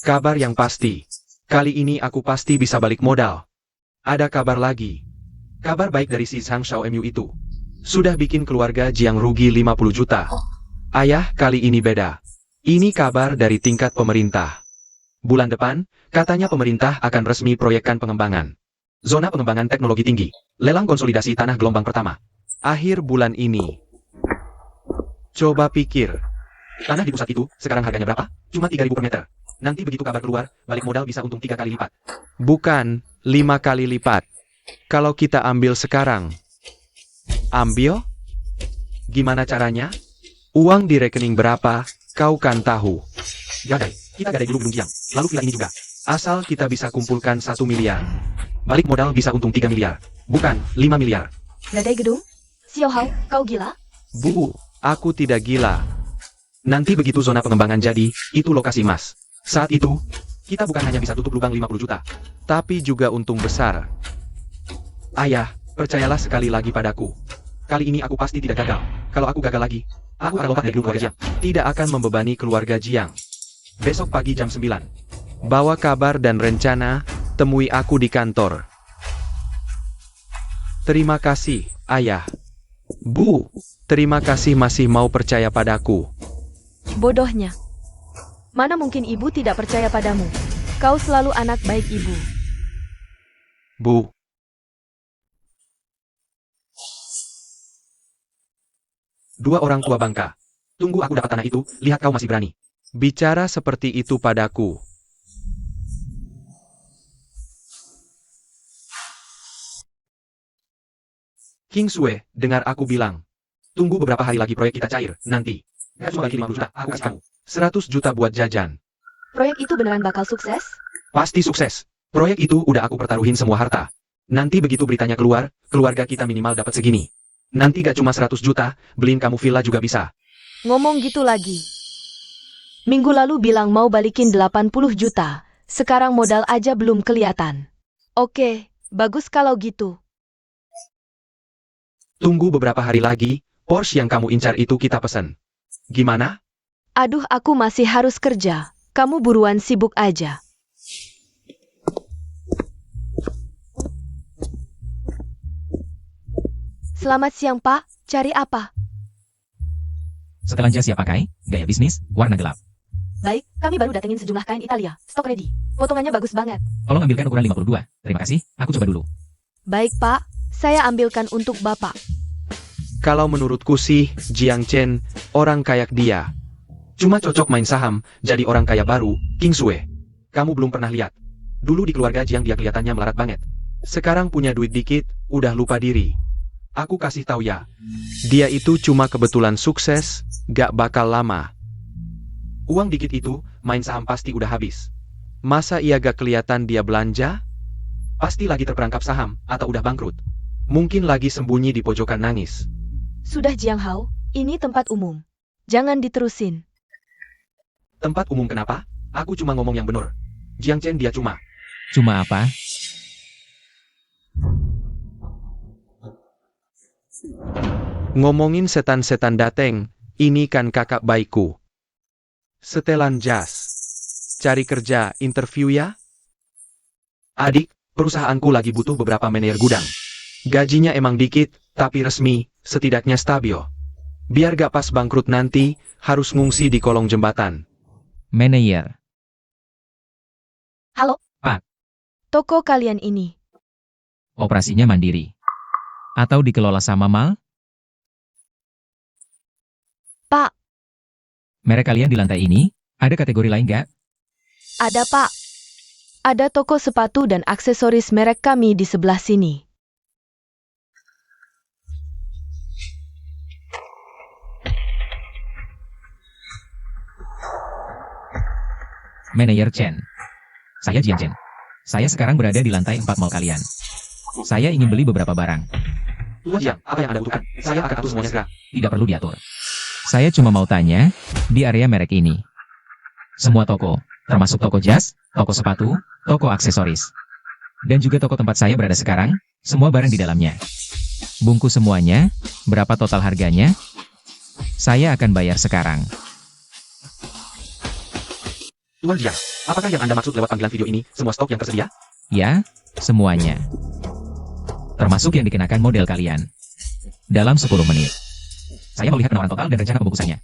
kabar yang pasti. Kali ini aku pasti bisa balik modal. Ada kabar lagi. Kabar baik dari si Sang Shao MU itu. Sudah bikin keluarga Jiang rugi 50 juta. Ayah, kali ini beda. Ini kabar dari tingkat pemerintah. Bulan depan, katanya pemerintah akan resmi proyekkan pengembangan. Zona pengembangan teknologi tinggi. Lelang konsolidasi tanah gelombang pertama. Akhir bulan ini. Coba pikir. Tanah di pusat itu, sekarang harganya berapa? Cuma 3.000 per meter. Nanti begitu kabar keluar, balik modal bisa untung 3 kali lipat. Bukan, 5 kali lipat. Kalau kita ambil sekarang. Ambil? Gimana caranya? Uang di rekening berapa, kau kan tahu. Gadai, kita gadai dulu Gunung Jiang. Lalu villa ini juga. Asal kita bisa kumpulkan 1 miliar. Balik modal bisa untung 3 miliar. Bukan, 5 miliar. Gadai gedung? Xiao Hao, kau gila? Bu, aku tidak gila. Nanti begitu zona pengembangan jadi, itu lokasi emas. Saat itu, kita bukan hanya bisa tutup lubang 50 juta, tapi juga untung besar. Ayah, percayalah sekali lagi padaku. Kali ini aku pasti tidak gagal. Kalau aku gagal lagi, aku akan lompat dari gedung keluarga Jiang. Tidak akan membebani keluarga Jiang. Besok pagi jam 9. Bawa kabar dan rencana, temui aku di kantor. Terima kasih, Ayah. Bu, terima kasih masih mau percaya padaku. Bodohnya. Mana mungkin ibu tidak percaya padamu? Kau selalu anak baik ibu. Bu. Dua orang tua bangka. Tunggu aku dapat tanah itu, lihat kau masih berani. Bicara seperti itu padaku. King Sue, dengar aku bilang. Tunggu beberapa hari lagi proyek kita cair, nanti. Gak cuma bagi 50 juta, aku kasih kamu. 100 juta buat jajan. Proyek itu beneran bakal sukses? Pasti sukses. Proyek itu udah aku pertaruhin semua harta. Nanti begitu beritanya keluar, keluarga kita minimal dapat segini. Nanti gak cuma 100 juta, beliin kamu villa juga bisa. Ngomong gitu lagi. Minggu lalu bilang mau balikin 80 juta. Sekarang modal aja belum kelihatan. Oke, bagus kalau gitu. Tunggu beberapa hari lagi, Porsche yang kamu incar itu kita pesen. Gimana? Aduh, aku masih harus kerja. Kamu buruan sibuk aja. Selamat siang, Pak. Cari apa? Setelan jas siap pakai, gaya bisnis, warna gelap. Baik, kami baru datengin sejumlah kain Italia. Stok ready. Potongannya bagus banget. Tolong ambilkan ukuran 52. Terima kasih, aku coba dulu. Baik, Pak. Saya ambilkan untuk Bapak. Kalau menurutku sih, Jiang Chen, orang kayak dia. Cuma cocok main saham, jadi orang kaya baru, King Sue. Kamu belum pernah lihat. Dulu di keluarga Jiang dia kelihatannya melarat banget. Sekarang punya duit dikit, udah lupa diri. Aku kasih tahu ya. Dia itu cuma kebetulan sukses, gak bakal lama. Uang dikit itu, main saham pasti udah habis. Masa iya gak kelihatan dia belanja? Pasti lagi terperangkap saham, atau udah bangkrut. Mungkin lagi sembunyi di pojokan nangis. Sudah, Jiang Hao. Ini tempat umum. Jangan diterusin. Tempat umum kenapa? Aku cuma ngomong yang bener. Jiang Chen dia cuma. Cuma apa? Ngomongin setan-setan dateng, ini kan kakak baikku. Setelan jas. Cari kerja, interview ya? Adik, perusahaanku lagi butuh beberapa manajer gudang. Gajinya emang dikit, tapi resmi, setidaknya stabil. Biar gak pas bangkrut nanti, harus ngungsi di kolong jembatan. Manajer. Halo? Pak. Toko kalian ini. Operasinya mandiri. Atau dikelola sama mal? Pak, Merek kalian di lantai ini, ada kategori lain nggak? ada Pak. Ada toko sepatu dan aksesoris merek kami di sebelah sini. Manajer Chen. Saya Jiang Chen. Saya sekarang berada di lantai 4 mall kalian. Saya ingin beli beberapa barang. Tuan Jiang, apa yang Anda butuhkan? Saya akan atur semuanya segera. Tidak perlu diatur. Saya cuma mau tanya, di area merek ini. Semua toko, termasuk toko jas, toko sepatu, toko aksesoris. Dan juga toko tempat saya berada sekarang, semua barang di dalamnya. Bungkus semuanya, berapa total harganya? Saya akan bayar sekarang. Tuan Jiang, apakah yang Anda maksud lewat panggilan video ini, semua stok yang tersedia? Ya, semuanya. Termasuk yang dikenakan model kalian. Dalam 10 menit. Saya mau lihat penawaran total dan rencana pembungkusannya.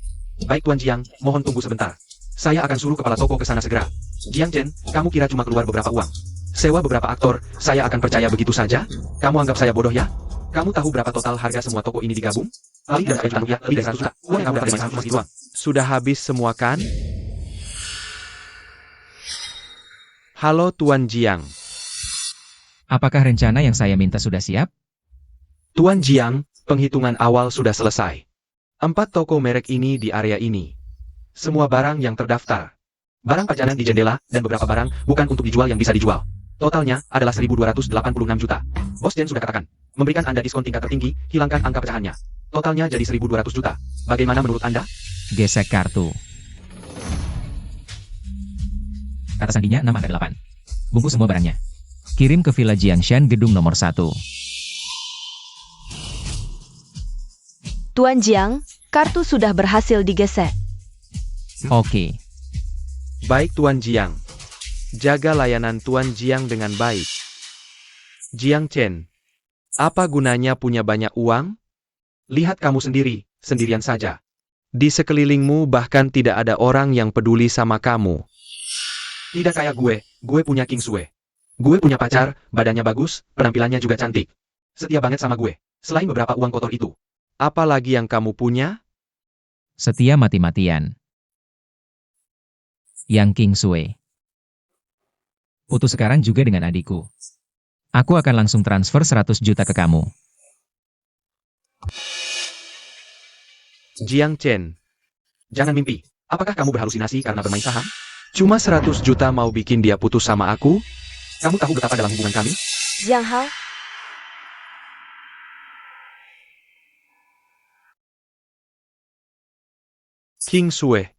Baik Tuan Jiang, mohon tunggu sebentar. Saya akan suruh kepala toko ke sana segera. Jiang Chen, kamu kira cuma keluar beberapa uang? Sewa beberapa aktor, saya akan percaya begitu saja? Kamu anggap saya bodoh ya? Kamu tahu berapa total harga semua toko ini digabung? Lebih dari 1 juta rupiah, lebih dari 100 juta. Uang yang kamu dapat dari main saham cuma segitu doang. Sudah habis semua kan? Halo Tuan Jiang. Apakah rencana yang saya minta sudah siap? Tuan Jiang, penghitungan awal sudah selesai. 4 toko merek ini di area ini. Semua barang yang terdaftar. Barang pajangan di jendela, dan beberapa barang bukan untuk dijual yang bisa dijual. Totalnya adalah 1.286 juta. Bos Jen sudah katakan, memberikan Anda diskon tingkat tertinggi, hilangkan angka pecahannya. Totalnya jadi 1.200 juta. Bagaimana menurut Anda? Gesek kartu. Kata sandinya 6 angka 8. Bungkus semua barangnya. Kirim ke Villa Jiangshan gedung nomor 1. Tuan Jiang, kartu sudah berhasil digesek. Oke. Baik Tuan Jiang. Jaga layanan Tuan Jiang dengan baik. Jiang Chen. Apa gunanya punya banyak uang? Lihat kamu sendiri, sendirian saja. Di sekelilingmu bahkan tidak ada orang yang peduli sama kamu. Tidak kayak gue punya King Sue. Gue punya pacar, badannya bagus, penampilannya juga cantik. Setia banget sama gue, selain beberapa uang kotor itu. Apa lagi yang kamu punya? Setia mati-matian. Yang King Sue. Putus sekarang juga dengan adikku. Aku akan langsung transfer 100 juta ke kamu. Jiang Chen. Jangan mimpi. Apakah kamu berhalusinasi karena bermain saham? Cuma 100 juta mau bikin dia putus sama aku? Kamu tahu betapa dalam hubungan kami? Jiang Hao, King Sue.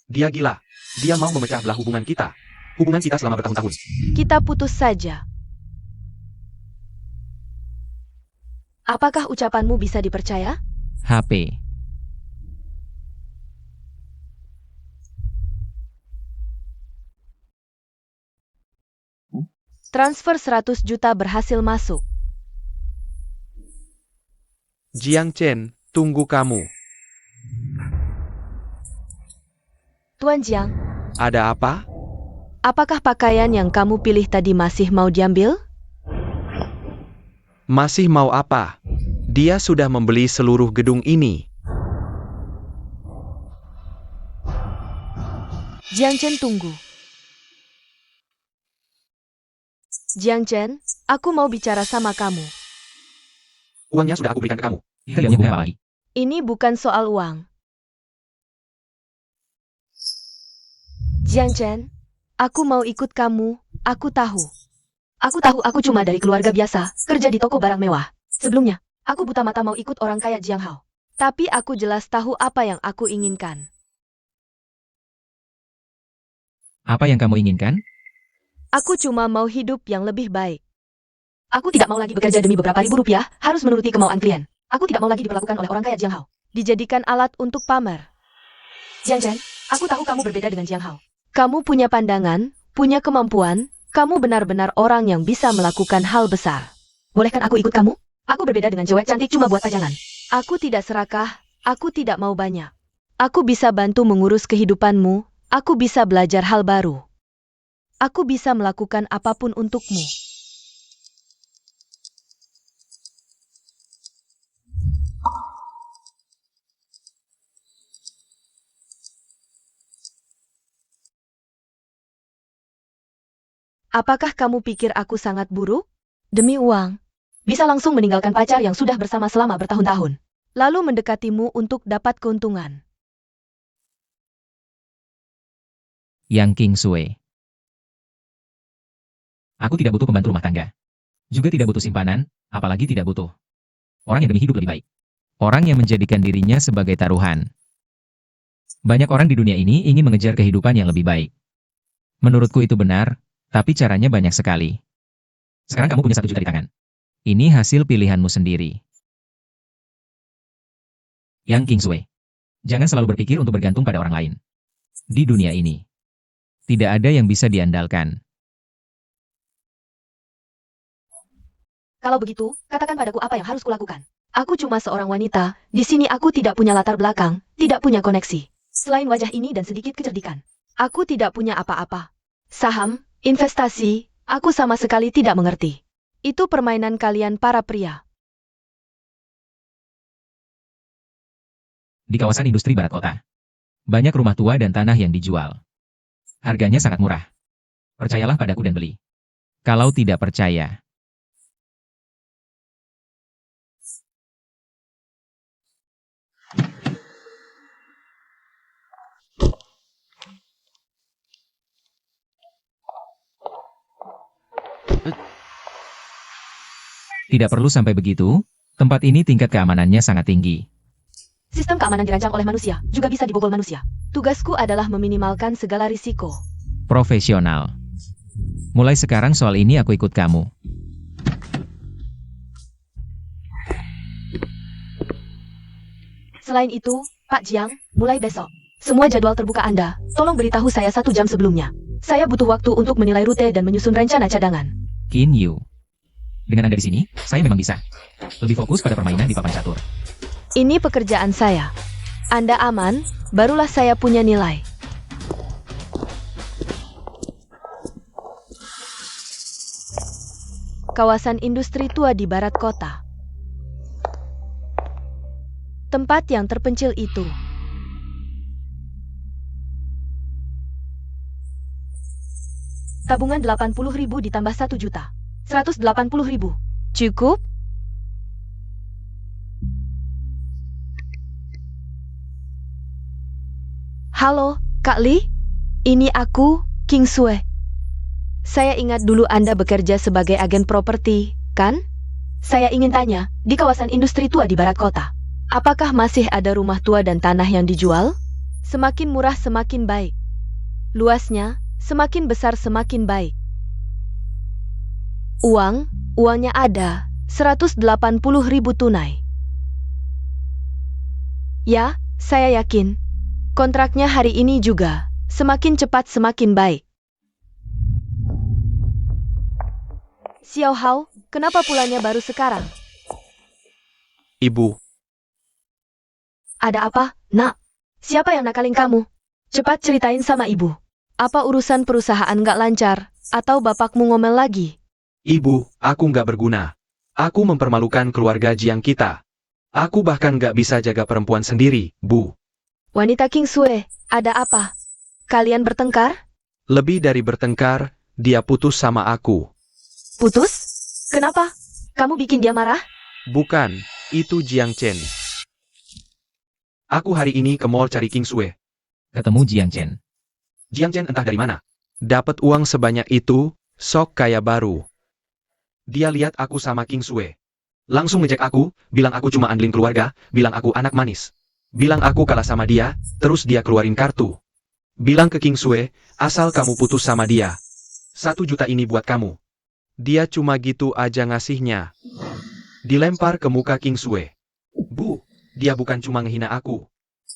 Dia gila. Dia mau memecah belah hubungan kita. Hubungan kita selama bertahun-tahun. kita putus saja. Apakah ucapanmu bisa dipercaya? HP. Transfer 100 juta berhasil masuk. Jiang Chen, tunggu kamu. Tuan Jiang, Ada apa? apakah pakaian yang kamu pilih tadi masih mau diambil? Masih mau apa? Dia sudah membeli seluruh gedung ini. Jiang Chen tunggu. Jiang Chen, aku mau bicara sama kamu. Uangnya sudah aku berikan ke kamu. Kalian bunga apa lagi? Ini bukan soal uang. Jiang Chen, aku mau ikut kamu, aku tahu. Aku cuma dari keluarga biasa, kerja di toko barang mewah. Sebelumnya, aku buta mata mau ikut orang kaya Jiang Hao. Tapi aku jelas tahu apa yang aku inginkan. Apa yang kamu inginkan? Aku cuma mau hidup yang lebih baik. Aku tidak mau lagi bekerja demi beberapa ribu rupiah, harus menuruti kemauan klien. Aku tidak mau lagi diperlakukan oleh orang kaya Jiang Hao. Dijadikan alat untuk pamer. Jiang Chen, aku tahu kamu berbeda dengan Jiang Hao. Kamu punya pandangan, punya kemampuan, kamu benar-benar orang yang bisa melakukan hal besar. Bolehkan aku ikut kamu? Aku berbeda dengan cewek cantik cuma buat pajangan. Aku tidak serakah, aku tidak mau banyak. Aku bisa bantu mengurus kehidupanmu, aku bisa belajar hal baru. Aku bisa melakukan apapun untukmu. Apakah kamu pikir aku sangat buruk? Demi uang, bisa langsung meninggalkan pacar yang sudah bersama selama bertahun-tahun, lalu mendekatimu untuk dapat keuntungan. Yang King Sue. Aku tidak butuh pembantu rumah tangga. Juga tidak butuh simpanan, apalagi tidak butuh orang yang demi hidup lebih baik. Orang yang menjadikan dirinya sebagai taruhan. Banyak orang di dunia ini ingin mengejar kehidupan yang lebih baik. Menurutku itu benar, tapi caranya banyak sekali. Sekarang kamu punya 1 juta di tangan. Ini hasil pilihanmu sendiri. Yang King Sue. Jangan selalu berpikir untuk bergantung pada orang lain. Di dunia ini, tidak ada yang bisa diandalkan. Kalau begitu, katakan padaku apa yang harus kulakukan. Aku cuma seorang wanita, di sini aku tidak punya latar belakang, tidak punya koneksi. Selain wajah ini dan sedikit kecerdikan, aku tidak punya apa-apa. Saham, investasi, aku sama sekali tidak mengerti. Itu permainan kalian para pria. Di kawasan industri barat kota, banyak rumah tua dan tanah yang dijual. Harganya sangat murah. Percayalah padaku dan beli. Kalau tidak percaya, tidak perlu sampai begitu, tempat ini tingkat keamanannya sangat tinggi. Sistem keamanan dirancang oleh manusia, juga bisa dibobol manusia. Tugasku adalah meminimalkan segala risiko. Profesional. Mulai sekarang soal ini aku ikut kamu. Selain itu, Pak Jiang, mulai besok, semua jadwal terbuka Anda, tolong beritahu saya 1 jam sebelumnya. Saya butuh waktu untuk menilai rute dan menyusun rencana cadangan. Qin Yu. Dengan Anda di sini, saya memang bisa. Lebih fokus pada permainan di papan catur. Ini pekerjaan saya. Anda aman, barulah saya punya nilai. Kawasan industri tua di barat kota. Tempat yang terpencil itu. Tabungan 80.000 ditambah 1 juta. 180.000. Cukup? Halo, Kak Li? Ini aku, King Sue. Saya ingat dulu Anda bekerja sebagai agen properti, kan? Saya ingin tanya, di kawasan industri tua di barat kota, apakah masih ada rumah tua dan tanah yang dijual? Semakin murah semakin baik. Luasnya, semakin besar semakin baik. Uangnya ada, 180.000 tunai. Ya, saya yakin. Kontraknya hari ini juga, semakin cepat semakin baik. Xiao Hao, kenapa pulangnya baru sekarang? Ibu, Ada apa, nak? Siapa yang nakalin kamu? Cepat ceritain sama ibu. Apa urusan perusahaan gak lancar, atau bapakmu ngomel lagi? ibu, aku nggak berguna. Aku mempermalukan keluarga Jiang kita. Aku bahkan nggak bisa jaga perempuan sendiri, Bu. Wanita King Sue, ada apa? Kalian bertengkar? Lebih dari bertengkar, dia putus sama aku. Putus? Kenapa? Kamu bikin dia marah? Bukan, itu Jiang Chen. Aku hari ini ke mall cari King Sue. Ketemu Jiang Chen. Jiang Chen entah dari mana. Dapat uang sebanyak itu, sok kaya baru. Dia lihat aku sama King Sue. Langsung ngejek aku, bilang aku cuma andelin keluarga, bilang aku anak manis. Bilang aku kalah sama dia, terus dia keluarin kartu. Bilang ke King Sue, asal kamu putus sama dia. 1 juta ini buat kamu. Dia cuma gitu aja ngasihnya. Dilempar ke muka King Sue. Bu, dia bukan cuma ngehina aku.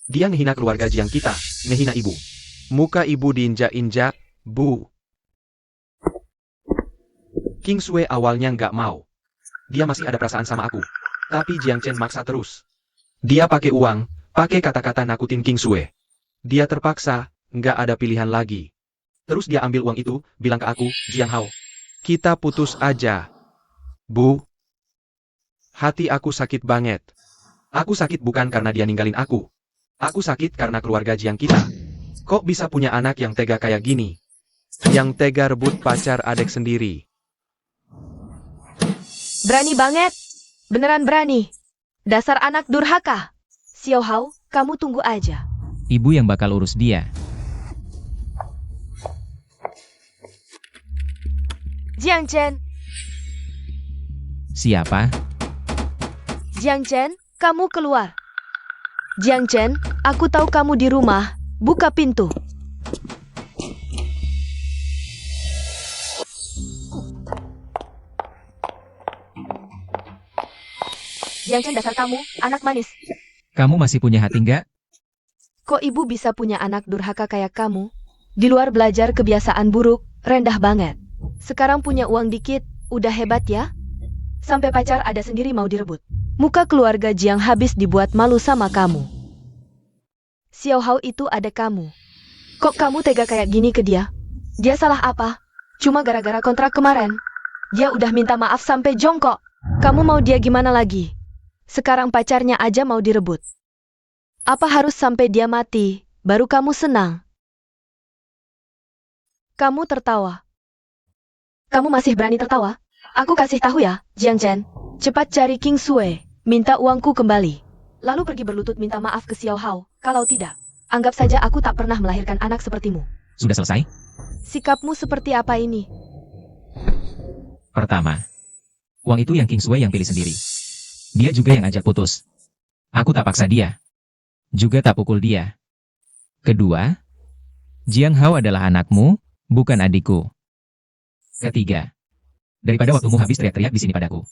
Dia ngehina keluarga Jiang kita, ngehina ibu. Muka ibu diinjak-injak, Bu. King Sue awalnya nggak mau. Dia masih ada perasaan sama aku. Tapi Jiang Chen maksa terus. Dia pakai uang, pakai kata-kata nakutin King Sue. Dia terpaksa, nggak ada pilihan lagi. Terus dia ambil uang itu, bilang ke aku, Jiang Hao, kita putus aja. Bu. Hati aku sakit banget. Aku sakit bukan karena dia ninggalin aku. Aku sakit karena keluarga Jiang kita. Kok bisa punya anak yang tega kayak gini? Yang tega rebut pacar adik sendiri. Berani banget. Beneran berani. Dasar anak durhaka. Xiao Hao, kamu tunggu aja. Ibu yang bakal urus dia. Jiang Chen, Siapa? Jiang Chen, kamu keluar. Jiang Chen, aku tahu kamu di rumah. Buka pintu. Jiang Chen, dasar kamu, anak manis. Kamu masih punya hati nggak? Kok ibu bisa punya anak durhaka kayak kamu? Di luar belajar kebiasaan buruk, rendah banget. Sekarang punya uang dikit, udah hebat ya? Sampai pacar ada sendiri mau direbut. Muka keluarga Jiang habis dibuat malu sama kamu. Xiao Hao itu ada kamu. Kok kamu tega kayak gini ke dia? Dia salah apa? Cuma gara-gara kontrak kemarin. Dia udah minta maaf sampai jongkok. Kamu mau dia gimana lagi? Sekarang pacarnya aja mau direbut. Apa harus sampai dia mati, baru kamu senang? Kamu tertawa. Kamu masih berani tertawa? Aku kasih tahu ya, Jiang Chen. Cepat cari King Sue, minta uangku kembali. Lalu pergi berlutut minta maaf ke Xiao Hao. Kalau tidak, anggap saja aku tak pernah melahirkan anak sepertimu. Sudah selesai? Sikapmu seperti apa ini? Pertama, uang itu yang King Sue yang pilih sendiri. Dia juga yang ajak putus. Aku tak paksa dia. Juga tak pukul dia. Kedua, Jiang Hao adalah anakmu, bukan adikku. Ketiga, daripada waktumu habis teriak-teriak di sini padaku.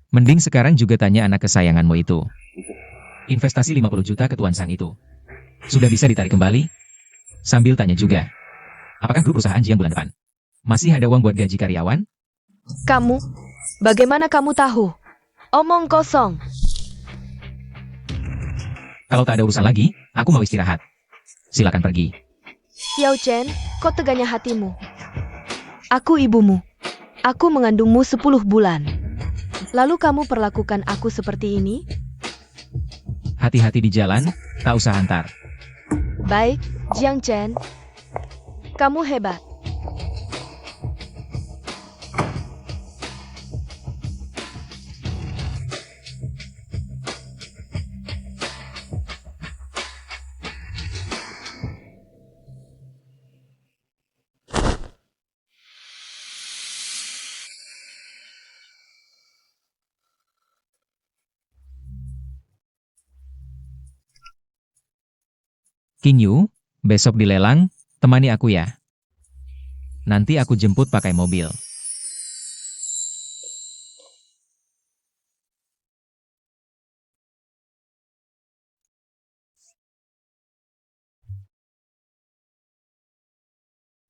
Mending sekarang juga tanya anak kesayanganmu itu. Investasi 50 juta ke Tuan Sang itu. Sudah bisa ditarik kembali? Sambil tanya juga, apakah grup perusahaan Jiang bulan depan masih ada uang buat gaji karyawan? Kamu? Bagaimana kamu tahu? Omong kosong. Kalau tak ada urusan lagi, aku mau istirahat. Silakan pergi. Xiao Chen, kok teganya hatimu? Aku ibumu. Aku mengandungmu 10 bulan. Lalu kamu perlakukan aku seperti ini? Hati-hati di jalan, tak usah antar. Baik, Jiang Chen. Kamu hebat. King Yu, besok dilelang, temani aku ya. Nanti aku jemput pakai mobil.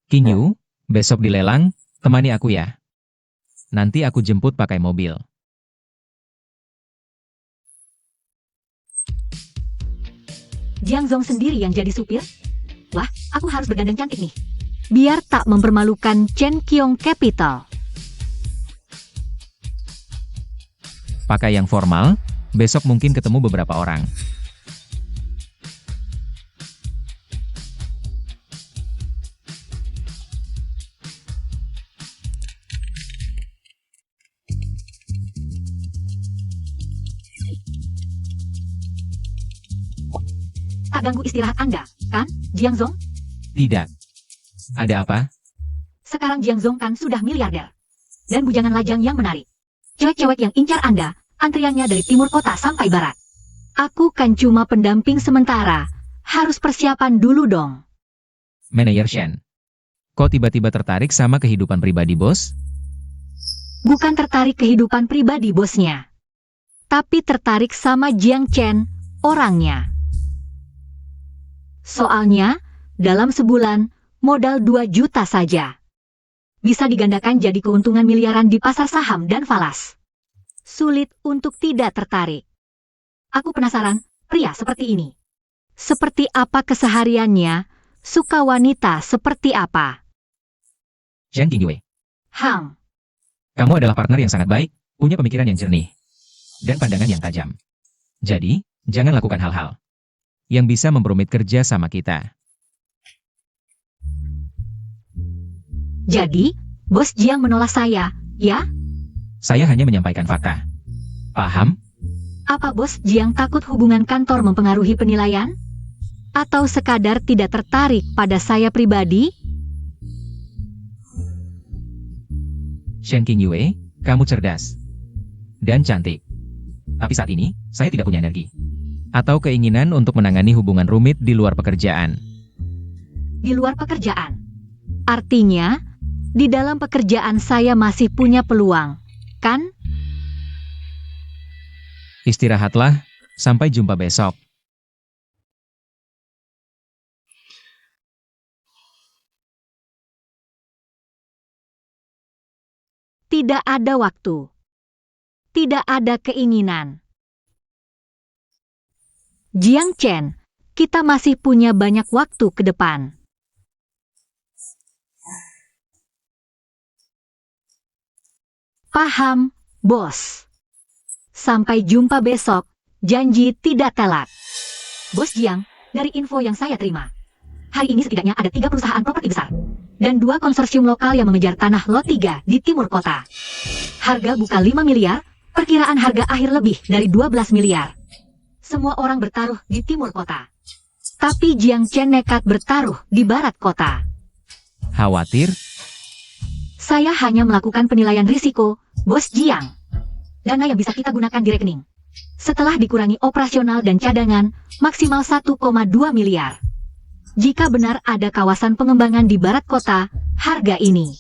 King Yu, besok dilelang, temani aku ya. Nanti aku jemput pakai mobil. Jiang Zong sendiri yang jadi supir? Wah, aku harus bergandeng cantik nih. Biar tak mempermalukan Chen Qiong Capital. Pakai yang formal, besok mungkin ketemu beberapa orang. Tak ganggu istirahat Anda, kan, Jiang Zong? Tidak. Ada apa? Sekarang Jiang Zong kan sudah miliarder. Dan bujangan lajang yang menarik. Cewek-cewek yang incar Anda, antriannya dari timur kota sampai barat. Aku kan cuma pendamping sementara. Harus persiapan dulu dong. Manajer Shen. Kok tiba-tiba tertarik sama kehidupan pribadi bos? Bukan tertarik kehidupan pribadi bosnya. Tapi tertarik sama Jiang Chen, orangnya. Soalnya, dalam sebulan, modal 2 juta saja. Bisa digandakan jadi keuntungan miliaran di pasar saham dan falas. Sulit untuk tidak tertarik. Aku penasaran, pria seperti ini. Seperti apa kesehariannya, suka wanita seperti apa? Zhang Qingyue. Kamu adalah partner yang sangat baik, punya pemikiran yang jernih, dan pandangan yang tajam. Jadi, jangan lakukan hal-hal yang bisa memperumit kerja sama kita. Jadi, Bos Jiang menolak saya, ya? Saya hanya menyampaikan fakta. Paham? Apa Bos Jiang takut hubungan kantor mempengaruhi penilaian? Atau sekadar tidak tertarik pada saya pribadi? Shen Qingyue, kamu cerdas dan cantik. Tapi saat ini, saya tidak punya energi atau keinginan untuk menangani hubungan rumit di luar pekerjaan. Di luar pekerjaan. Artinya, di dalam pekerjaan saya masih punya peluang, kan? Istirahatlah, sampai jumpa besok. Tidak ada waktu. Tidak ada keinginan. Jiang Chen, kita masih punya banyak waktu ke depan. Paham, Bos. Sampai jumpa besok, janji tidak telat. Bos Jiang, dari info yang saya terima, hari ini setidaknya ada 3 perusahaan properti besar dan 2 konsorsium lokal yang mengejar tanah lot 3 di timur kota. Harga buka 5 miliar, perkiraan harga akhir lebih dari 12 miliar. Semua orang bertaruh di timur kota. Tapi Jiang Chen nekat bertaruh di barat kota. Khawatir? Saya hanya melakukan penilaian risiko, Bos Jiang. Dana yang bisa kita gunakan di rekening. Setelah dikurangi operasional dan cadangan, maksimal 1,2 miliar. Jika benar ada kawasan pengembangan di barat kota, harga ini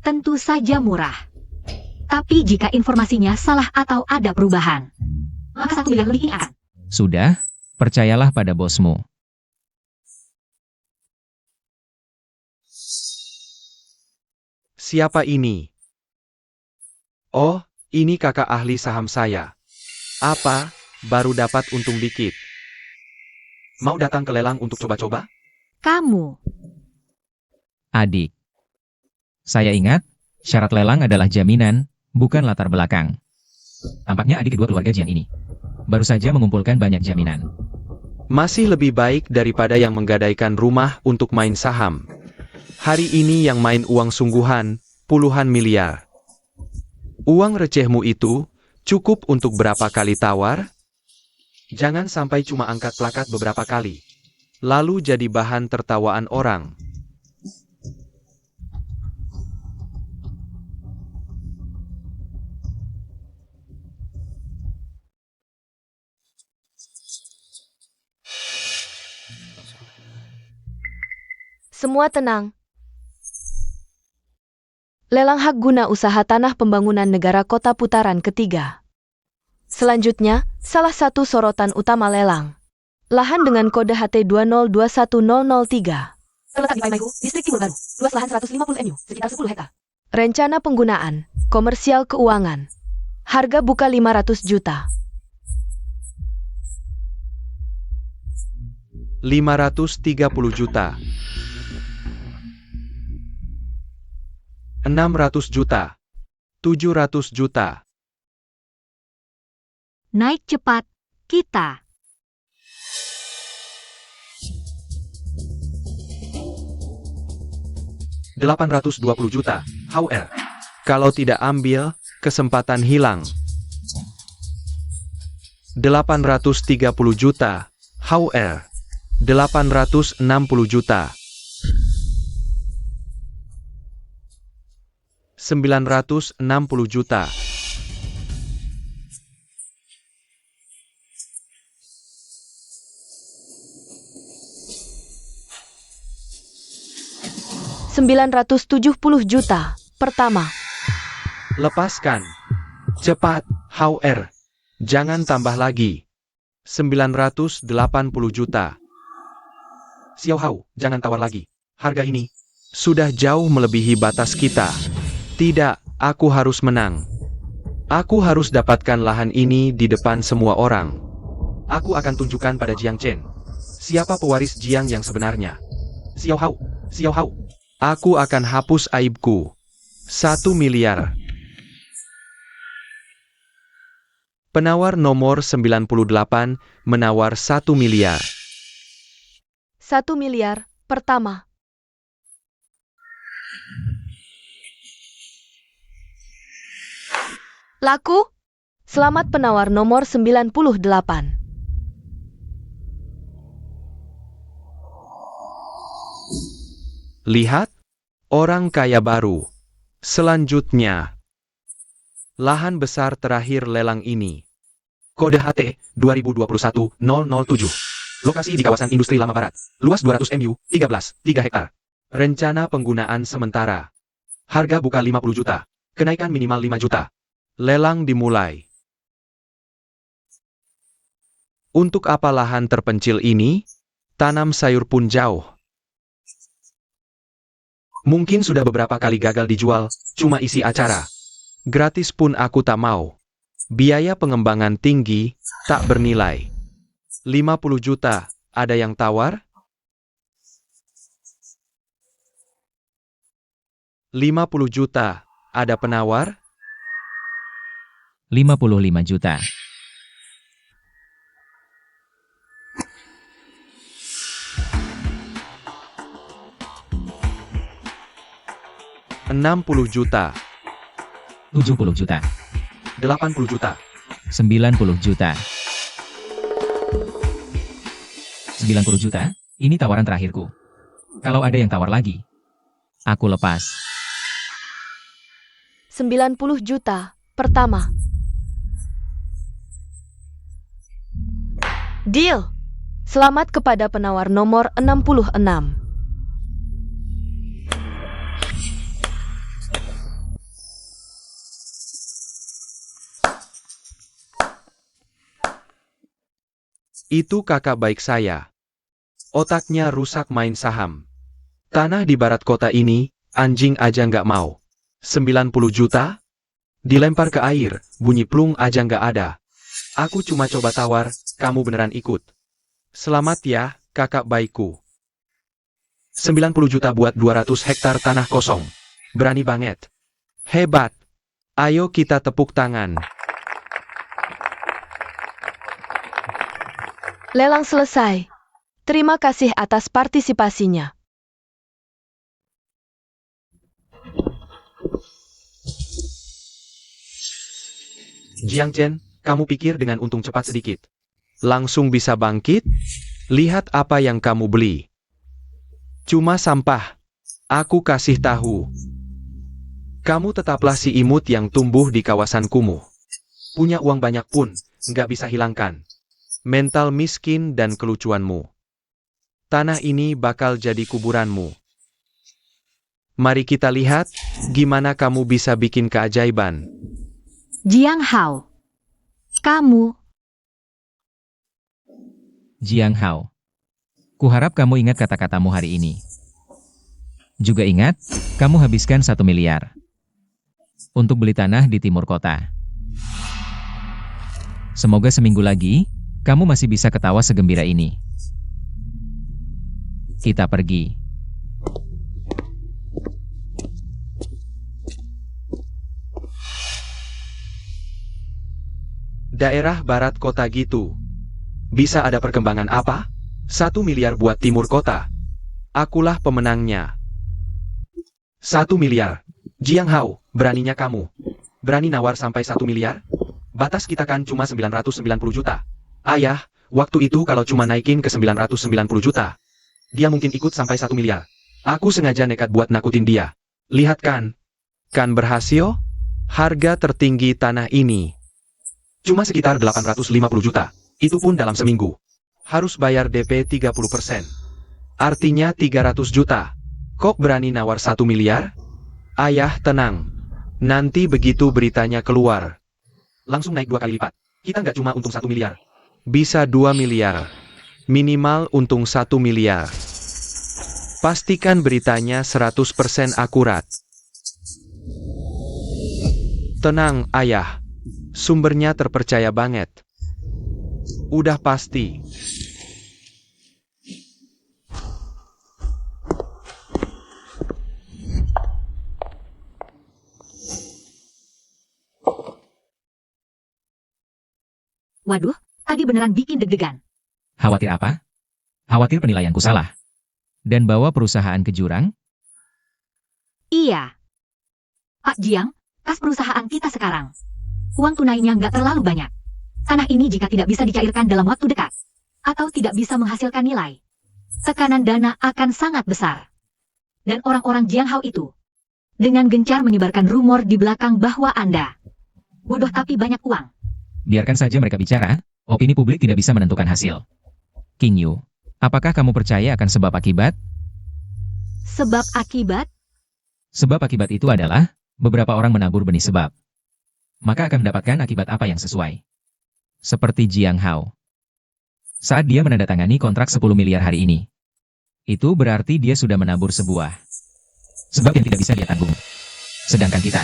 tentu saja murah. Tapi jika informasinya salah atau ada perubahan, maka 1 miliar lebih ini akan. Sudah, percayalah pada bosmu. Siapa ini? Oh, ini kakak ahli saham saya. Apa, baru dapat untung dikit. Mau datang ke lelang untuk coba-coba? Kamu, Adik. Saya ingat, syarat lelang adalah jaminan, bukan latar belakang. Tampaknya adik kedua keluarga Jiang ini baru saja mengumpulkan banyak jaminan. Masih lebih baik daripada yang menggadaikan rumah untuk main saham. Hari ini yang main uang sungguhan, puluhan miliar. Uang recehmu itu, cukup untuk berapa kali tawar? Jangan sampai cuma angkat plakat beberapa kali, lalu jadi bahan tertawaan orang. Semua tenang. Lelang hak guna usaha tanah pembangunan negara kota putaran ketiga. Selanjutnya, salah satu sorotan utama lelang. Lahan dengan kode HT 2021003. Terletak di Paimaihu, distrik Timur Baru. Luas lahan 150 MU, sekitar 10 hektar. Rencana penggunaan, komersial keuangan. Harga buka 500 juta. 530 juta. 600 juta. 700 juta. Naik cepat, kita. $820 juta. However, kalau tidak ambil, kesempatan hilang. 830 juta. However, 860 juta. 960 juta. $970 juta. Pertama. Lepaskan. Cepat, however. Jangan tambah lagi. 980 juta. Xiao Hao, jangan tawar lagi. Harga ini sudah jauh melebihi batas kita. Tidak, aku harus menang. Aku harus dapatkan lahan ini di depan semua orang. Aku akan tunjukkan pada Jiang Chen. Siapa pewaris Jiang yang sebenarnya? Xiao Hao, Xiao Hao. Aku akan hapus aibku. 1 miliar. Penawar nomor 98 menawar 1 miliar. 1 miliar. Pertama. Laku? Selamat penawar nomor 98. Lihat, orang kaya baru. Selanjutnya, lahan besar terakhir lelang ini. Kode HT 2021-007. Lokasi di kawasan industri lama barat. Luas 200 MU, 3 hektar. Rencana penggunaan sementara. Harga buka 50 juta. Kenaikan minimal 5 juta. Lelang dimulai. Untuk apa lahan terpencil ini? Tanam sayur pun jauh. Mungkin sudah beberapa kali gagal dijual, cuma isi acara. Gratis pun aku tak mau. Biaya pengembangan tinggi, tak bernilai. 50 juta, ada yang tawar? 50 juta, ada penawar? 55 juta. 60 juta. 70 juta. 80 juta. 90 juta. 90 juta? Ini tawaran terakhirku. Kalau ada yang tawar lagi, aku lepas. 90 juta. Pertama. Deal. Selamat kepada penawar nomor 66. Itu kakak baik saya. Otaknya rusak main saham. Tanah di barat kota ini, anjing aja nggak mau. 90 juta? Dilempar ke air, bunyi plung aja nggak ada. Aku cuma coba tawar, kamu beneran ikut. Selamat ya, kakak baikku. 90 juta buat 200 hektar tanah kosong. Berani banget. Hebat. Ayo kita tepuk tangan. Lelang selesai. Terima kasih atas partisipasinya. Jiang Chen, kamu pikir dengan untung cepat sedikit langsung bisa bangkit? Lihat apa yang kamu beli. Cuma sampah. Aku kasih tahu. Kamu tetaplah si imut yang tumbuh di kawasan kumuh. Punya uang banyak pun, nggak bisa hilangkan mental miskin dan kelucuanmu. Tanah ini bakal jadi kuburanmu. Mari kita lihat, gimana kamu bisa bikin keajaiban. Jiang Hao. Kamu, Jiang Hao. Kuharap kamu ingat kata-katamu hari ini. Juga ingat, kamu habiskan 1 miliar untuk beli tanah di timur kota. Semoga seminggu lagi, kamu masih bisa ketawa segembira ini. Kita pergi. Daerah barat kota gitu. Bisa ada perkembangan apa? 1 miliar buat timur kota. Akulah pemenangnya. 1 miliar. Jiang Hao, beraninya kamu. Berani nawar sampai 1 miliar? Batas kita kan cuma 990 juta. Ayah, waktu itu kalau cuma naikin ke 990 juta, dia mungkin ikut sampai 1 miliar. Aku sengaja nekat buat nakutin dia. Lihat kan? Kan berhasil? Harga tertinggi tanah ini cuma sekitar 850 juta. Itu pun dalam seminggu. Harus bayar DP 30%. Artinya 300 juta. Kok berani nawar 1 miliar? Ayah, tenang. Nanti begitu beritanya keluar, langsung naik 2 kali lipat. Kita nggak cuma untung 1 miliar. Bisa 2 miliar. Minimal untung 1 miliar. Pastikan beritanya 100% akurat. Tenang, ayah. Sumbernya terpercaya banget. Udah pasti. waduh, tadi beneran bikin deg-degan. Khawatir apa? Khawatir penilaianku salah. Dan bawa perusahaan ke jurang? Iya. Pak Jiang, kas perusahaan kita sekarang. Uang tunainya nggak terlalu banyak. Tanah ini jika tidak bisa dicairkan dalam waktu dekat, atau tidak bisa menghasilkan nilai, tekanan dana akan sangat besar. Dan orang-orang Jiang Hao itu, dengan gencar menyebarkan rumor di belakang bahwa Anda bodoh tapi banyak uang. Biarkan saja mereka bicara, opini publik tidak bisa menentukan hasil. King Yu, apakah kamu percaya akan sebab akibat? Sebab akibat, Sebab akibat itu adalah, beberapa orang menabur benih sebab. Maka akan mendapatkan akibat apa yang sesuai. Seperti Jiang Hao. Saat dia menandatangani kontrak 10 miliar hari ini. Itu berarti dia sudah menabur sebuah sebab yang tidak bisa dia tanggung. Sedangkan kita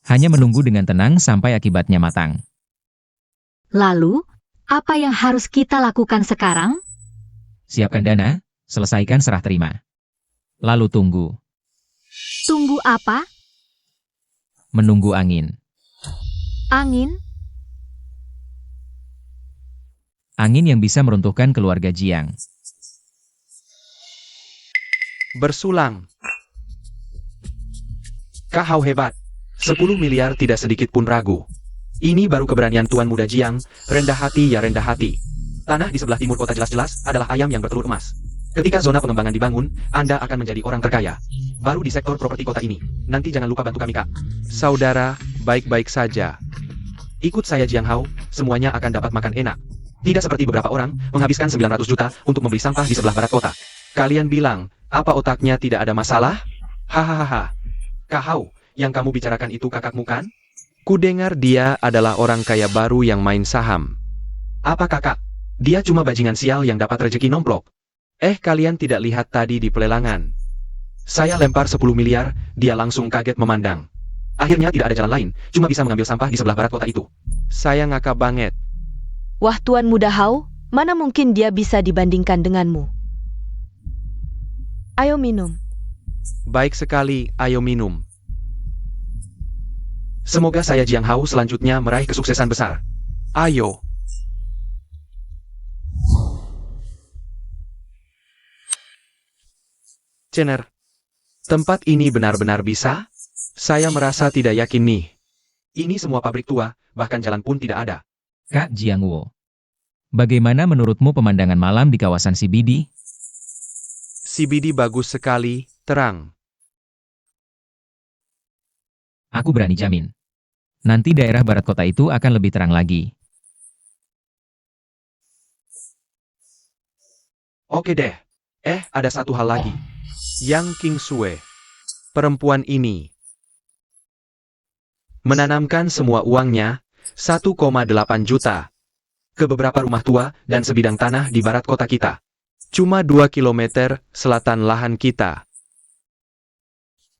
hanya menunggu dengan tenang sampai akibatnya matang. lalu, apa yang harus kita lakukan sekarang? Siapkan dana, selesaikan serah terima. Lalu tunggu. Tunggu apa? Menunggu angin. Angin? Angin yang bisa meruntuhkan keluarga Jiang. Bersulang. Kak Hao hebat. 10 miliar tidak sedikit pun ragu. Ini baru keberanian Tuan Muda Jiang, rendah hati ya rendah hati. Tanah di sebelah timur kota jelas-jelas adalah ayam yang bertelur emas. Ketika zona pengembangan dibangun, Anda akan menjadi orang terkaya. Baru di sektor properti kota ini. Nanti jangan lupa bantu kami, Kak. Saudara, baik-baik saja. Ikut saya Jiang Hao, semuanya akan dapat makan enak. Tidak seperti beberapa orang, menghabiskan 900 juta untuk membeli sampah di sebelah barat kota. Kalian bilang, apa otaknya tidak ada masalah? Hahaha. Kak Hao, yang kamu bicarakan itu kakakmu kan? Kudengar dia adalah orang kaya baru yang main saham. Apa kakak? Dia cuma bajingan sial yang dapat rezeki nomplok. Kalian tidak lihat tadi di pelelangan. Saya lempar 10 miliar, dia langsung kaget memandang. Akhirnya tidak ada jalan lain, cuma bisa mengambil sampah di sebelah barat kota itu. Saya ngakak banget. Wah Tuan Muda Hao, mana mungkin dia bisa dibandingkan denganmu? Ayo minum. Baik sekali, ayo minum. Semoga saya Jiang Hao selanjutnya meraih kesuksesan besar. Ayo. Cener, tempat ini benar-benar bisa? Saya merasa tidak yakin nih. Ini semua pabrik tua, bahkan jalan pun tidak ada. Kak Jiang Wo. Bagaimana menurutmu pemandangan malam di kawasan CBD? CBD bagus sekali, terang. Aku berani jamin. Nanti daerah barat kota itu akan lebih terang lagi. Oke deh. Ada satu hal lagi. Yang King Sue. Perempuan ini menanamkan semua uangnya, 1,8 juta, ke beberapa rumah tua dan sebidang tanah di barat kota kita. Cuma 2 kilometer selatan lahan kita.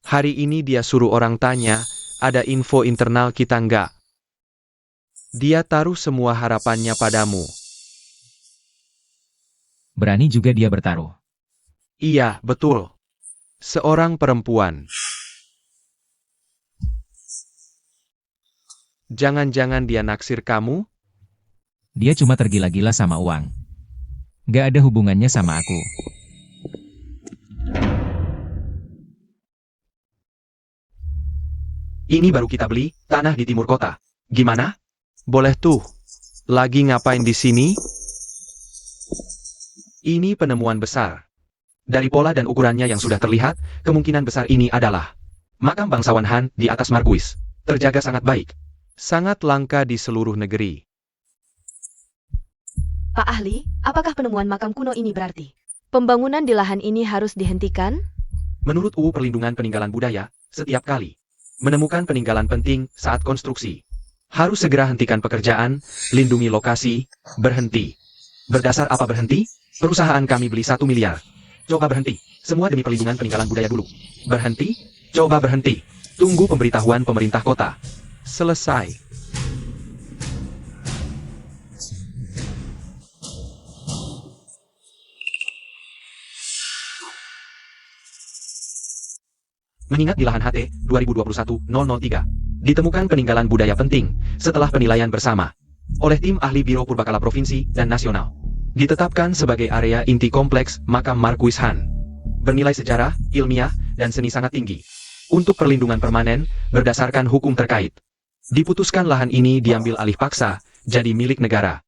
Hari ini dia suruh orang tanya, ada info internal kita nggak? Dia taruh semua harapannya padamu. Berani juga dia bertaruh. Iya, betul. Seorang perempuan. Jangan-jangan dia naksir kamu? Dia cuma tergila-gila sama uang. Gak ada hubungannya sama aku. Ini baru kita beli, tanah di timur kota. Gimana? Boleh tuh. Lagi ngapain di sini? Ini penemuan besar. Dari pola dan ukurannya yang sudah terlihat, kemungkinan besar ini adalah makam bangsawan Han di atas Markuis. Terjaga sangat baik. Sangat langka di seluruh negeri. Pak ahli, apakah penemuan makam kuno ini berarti pembangunan di lahan ini harus dihentikan? Menurut UU Perlindungan Peninggalan Budaya, setiap kali menemukan peninggalan penting saat konstruksi, harus segera hentikan pekerjaan, lindungi lokasi, berhenti. Berdasar apa berhenti? Perusahaan kami beli 1 miliar. Coba berhenti. Semua demi perlindungan peninggalan budaya dulu. Berhenti? Coba berhenti. Tunggu pemberitahuan pemerintah kota. Selesai. Mengingat di lahan HT 2021-003, ditemukan peninggalan budaya penting setelah penilaian bersama oleh tim ahli Biro Purbakala Provinsi dan Nasional. Ditetapkan sebagai area inti kompleks makam Markuis Han. Bernilai sejarah, ilmiah, dan seni sangat tinggi. Untuk perlindungan permanen, berdasarkan hukum terkait. Diputuskan lahan ini diambil alih paksa, jadi milik negara.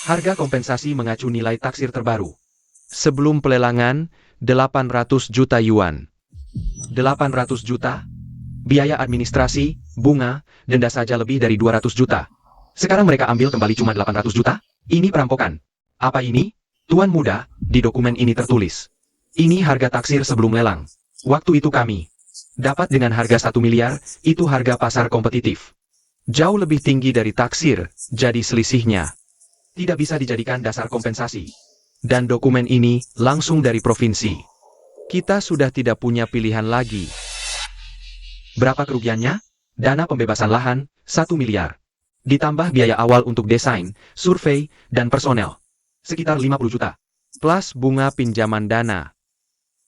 Harga kompensasi mengacu nilai taksir terbaru. Sebelum pelelangan, 800 juta yuan. 800 juta? Biaya administrasi, bunga, denda saja lebih dari 200 juta. Sekarang mereka ambil kembali cuma 800 juta? Ini perampokan. Apa ini? Tuan muda, di dokumen ini tertulis. Ini harga taksir sebelum lelang. Waktu itu kami dapat dengan harga 1 miliar, itu harga pasar kompetitif. Jauh lebih tinggi dari taksir, jadi selisihnya tidak bisa dijadikan dasar kompensasi. Dan dokumen ini langsung dari provinsi. Kita sudah tidak punya pilihan lagi. Berapa kerugiannya? Dana pembebasan lahan, 1 miliar. Ditambah biaya awal untuk desain, survei, dan personel. Sekitar 50 juta. Plus bunga pinjaman dana.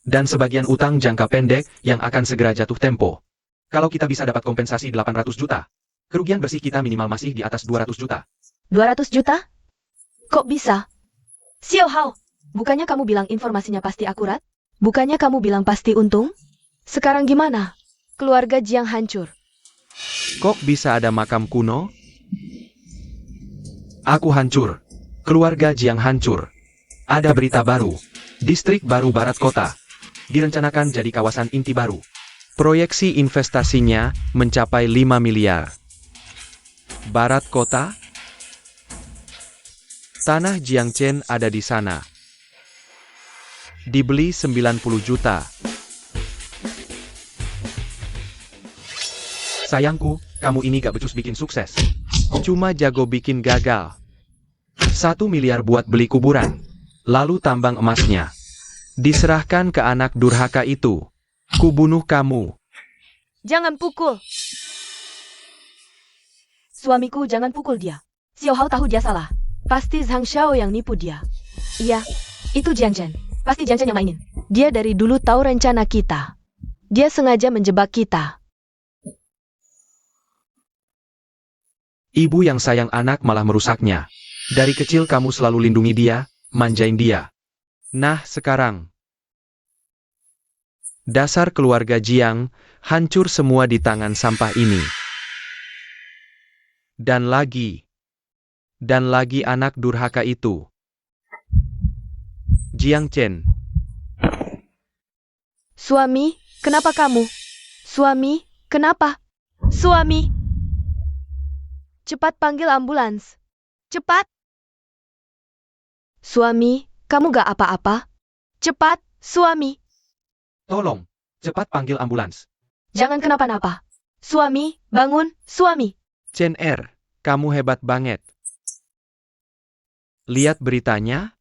Dan sebagian utang jangka pendek yang akan segera jatuh tempo. Kalau kita bisa dapat kompensasi 800 juta, kerugian bersih kita minimal masih di atas 200 juta. 200 juta? Kok bisa? Xiao Hao, bukannya kamu bilang informasinya pasti akurat? Bukannya kamu bilang pasti untung? Sekarang gimana? Keluarga Jiang hancur. Kok bisa ada makam kuno? Aku hancur. Keluarga Jiang hancur. Ada berita baru. Distrik baru barat kota. Direncanakan jadi kawasan inti baru. Proyeksi investasinya mencapai 5 miliar. Barat kota? Tanah Jiangchen ada di sana. Dibeli 90 juta. Sayangku, kamu ini gak becus bikin sukses. Cuma jago bikin gagal. 1 miliar buat beli kuburan. Lalu tambang emasnya. Diserahkan ke anak durhaka itu. Kubunuh kamu. Jangan pukul. Suamiku, jangan pukul dia. Xiao Hao tahu dia salah. Pasti Zhang Xiao yang nipu dia. Iya, itu Jiang Chen. Pasti Jiang Chen yang mainin. Dia dari dulu tahu rencana kita. Dia sengaja menjebak kita. Ibu yang sayang anak malah merusaknya. Dari kecil kamu selalu lindungi dia, manjain dia. Nah sekarang, dasar keluarga Jiang, hancur semua di tangan sampah ini. Dan lagi anak durhaka itu. Jiang Chen. Suami, kenapa kamu? Suami, kenapa? Suami! Cepat panggil ambulans. Cepat! Suami, kamu gak apa-apa? Cepat, suami! Tolong, cepat panggil ambulans. Jangan kenapa-napa. Suami, bangun, suami. Chen Er, kamu hebat banget. Lihat beritanya.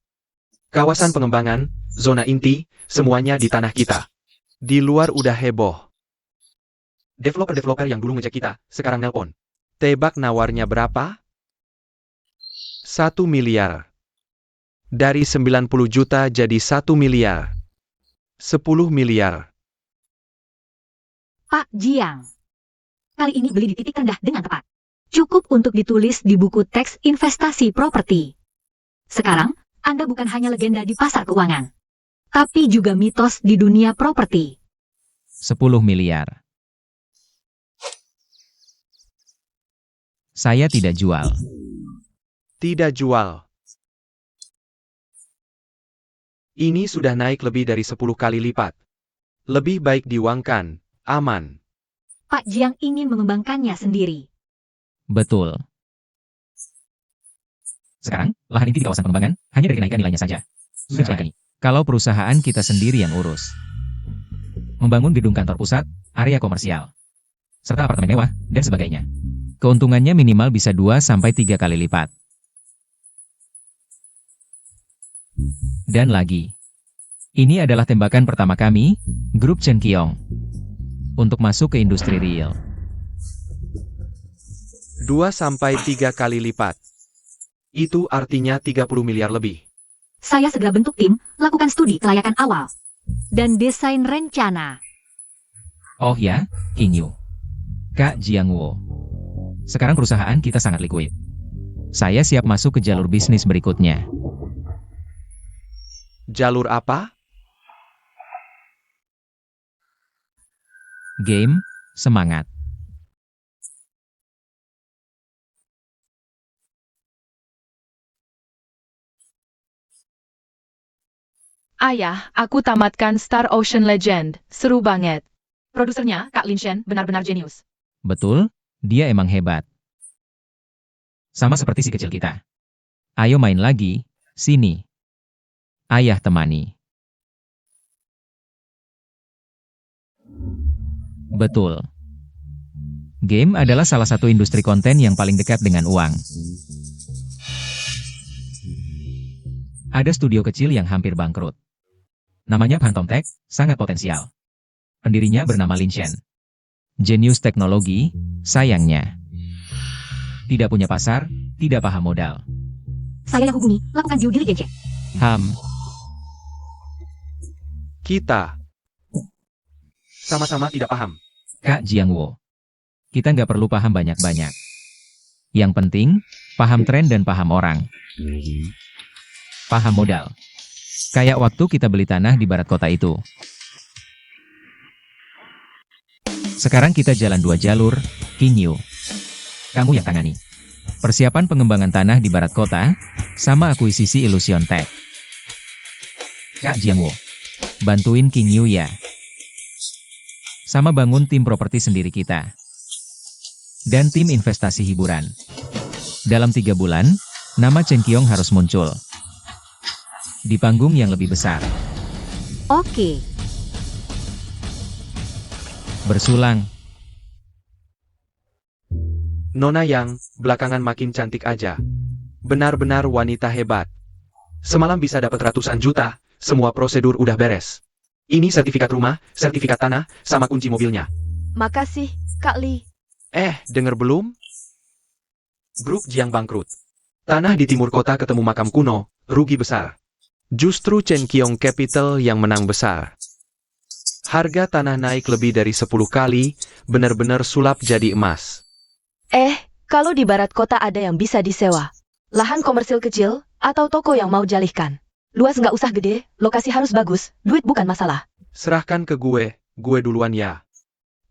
Kawasan pengembangan, zona inti, semuanya di tanah kita. Di luar udah heboh. Developer-developer yang dulu ngejek kita, sekarang nelpon. Tebak nawarnya berapa? 1 miliar. Dari 90 juta jadi 1 miliar. 10 miliar. Pak Jiang. Kali ini beli di titik rendah dengan tepat. Cukup untuk ditulis di buku teks investasi properti. Sekarang, Anda bukan hanya legenda di pasar keuangan, tapi juga mitos di dunia properti. 10 miliar. Saya tidak jual. Tidak jual. Ini sudah naik lebih dari 10 kali lipat. Lebih baik diuangkan, aman. Pak Jiang ingin mengembangkannya sendiri. Betul. Sekarang, lahan inti di kawasan pengembangan hanya dari kenaikan nilainya saja. Sudah jelek ini. Kalau perusahaan kita sendiri yang urus. Membangun gedung kantor pusat, area komersial, serta apartemen mewah, dan sebagainya. Keuntungannya minimal bisa 2-3 kali lipat. Dan lagi. Ini adalah tembakan pertama kami, grup Chen Qiong, untuk masuk ke industri real. 2-3 kali lipat. Itu artinya 30 miliar lebih. Saya segera bentuk tim, lakukan studi kelayakan awal, dan desain rencana. Oh ya, King Yu. Kak Jiangwo. Sekarang perusahaan kita sangat liquid. Saya siap masuk ke jalur bisnis berikutnya. Jalur apa? Game, semangat. Ayah, aku tamatkan Star Ocean Legend. Seru banget. Produsernya, Kak Lin Shen, benar-benar jenius. Betul, dia emang hebat. Sama seperti si kecil kita. Ayo main lagi, sini. Ayah temani. Betul. Game adalah salah satu industri konten yang paling dekat dengan uang. Ada studio kecil yang hampir bangkrut. Namanya Phantom Tech, sangat potensial. Pendirinya bernama Lin Shen. Jenius teknologi, sayangnya. Tidak punya pasar, tidak paham modal. Saya yang hubungi, lakukan due diligence. Kita sama-sama tidak paham. Kak Jiangwo. Kita nggak perlu paham banyak-banyak. Yang penting, paham tren dan paham orang. Paham modal. Kayak waktu kita beli tanah di barat kota itu. Sekarang kita jalan 2 jalur, King Yu. Kamu yang tangani. Persiapan pengembangan tanah di barat kota, sama akuisisi Illusion Tech. Kak Jiangwo. Bantuin King Yu ya. Sama bangun tim properti sendiri kita. Dan tim investasi hiburan. Dalam 3 bulan, nama Chen Qiong harus muncul. Di panggung yang lebih besar. Oke. Bersulang. Nona Yang, belakangan makin cantik aja. Benar-benar wanita hebat. Semalam bisa dapat ratusan juta, semua prosedur udah beres. Ini sertifikat rumah, sertifikat tanah, sama kunci mobilnya. Makasih, Kak Li. Denger belum? Grup Jiang bangkrut. Tanah di timur kota ketemu makam kuno, rugi besar. Justru Chen Qiong Capital yang menang besar. Harga tanah naik lebih dari 10 kali, benar-benar sulap jadi emas. Kalau di barat kota ada yang bisa disewa. Lahan komersil kecil, atau toko yang mau jalihkan. Luas nggak usah gede, lokasi harus bagus, duit bukan masalah. Serahkan ke gue duluan ya.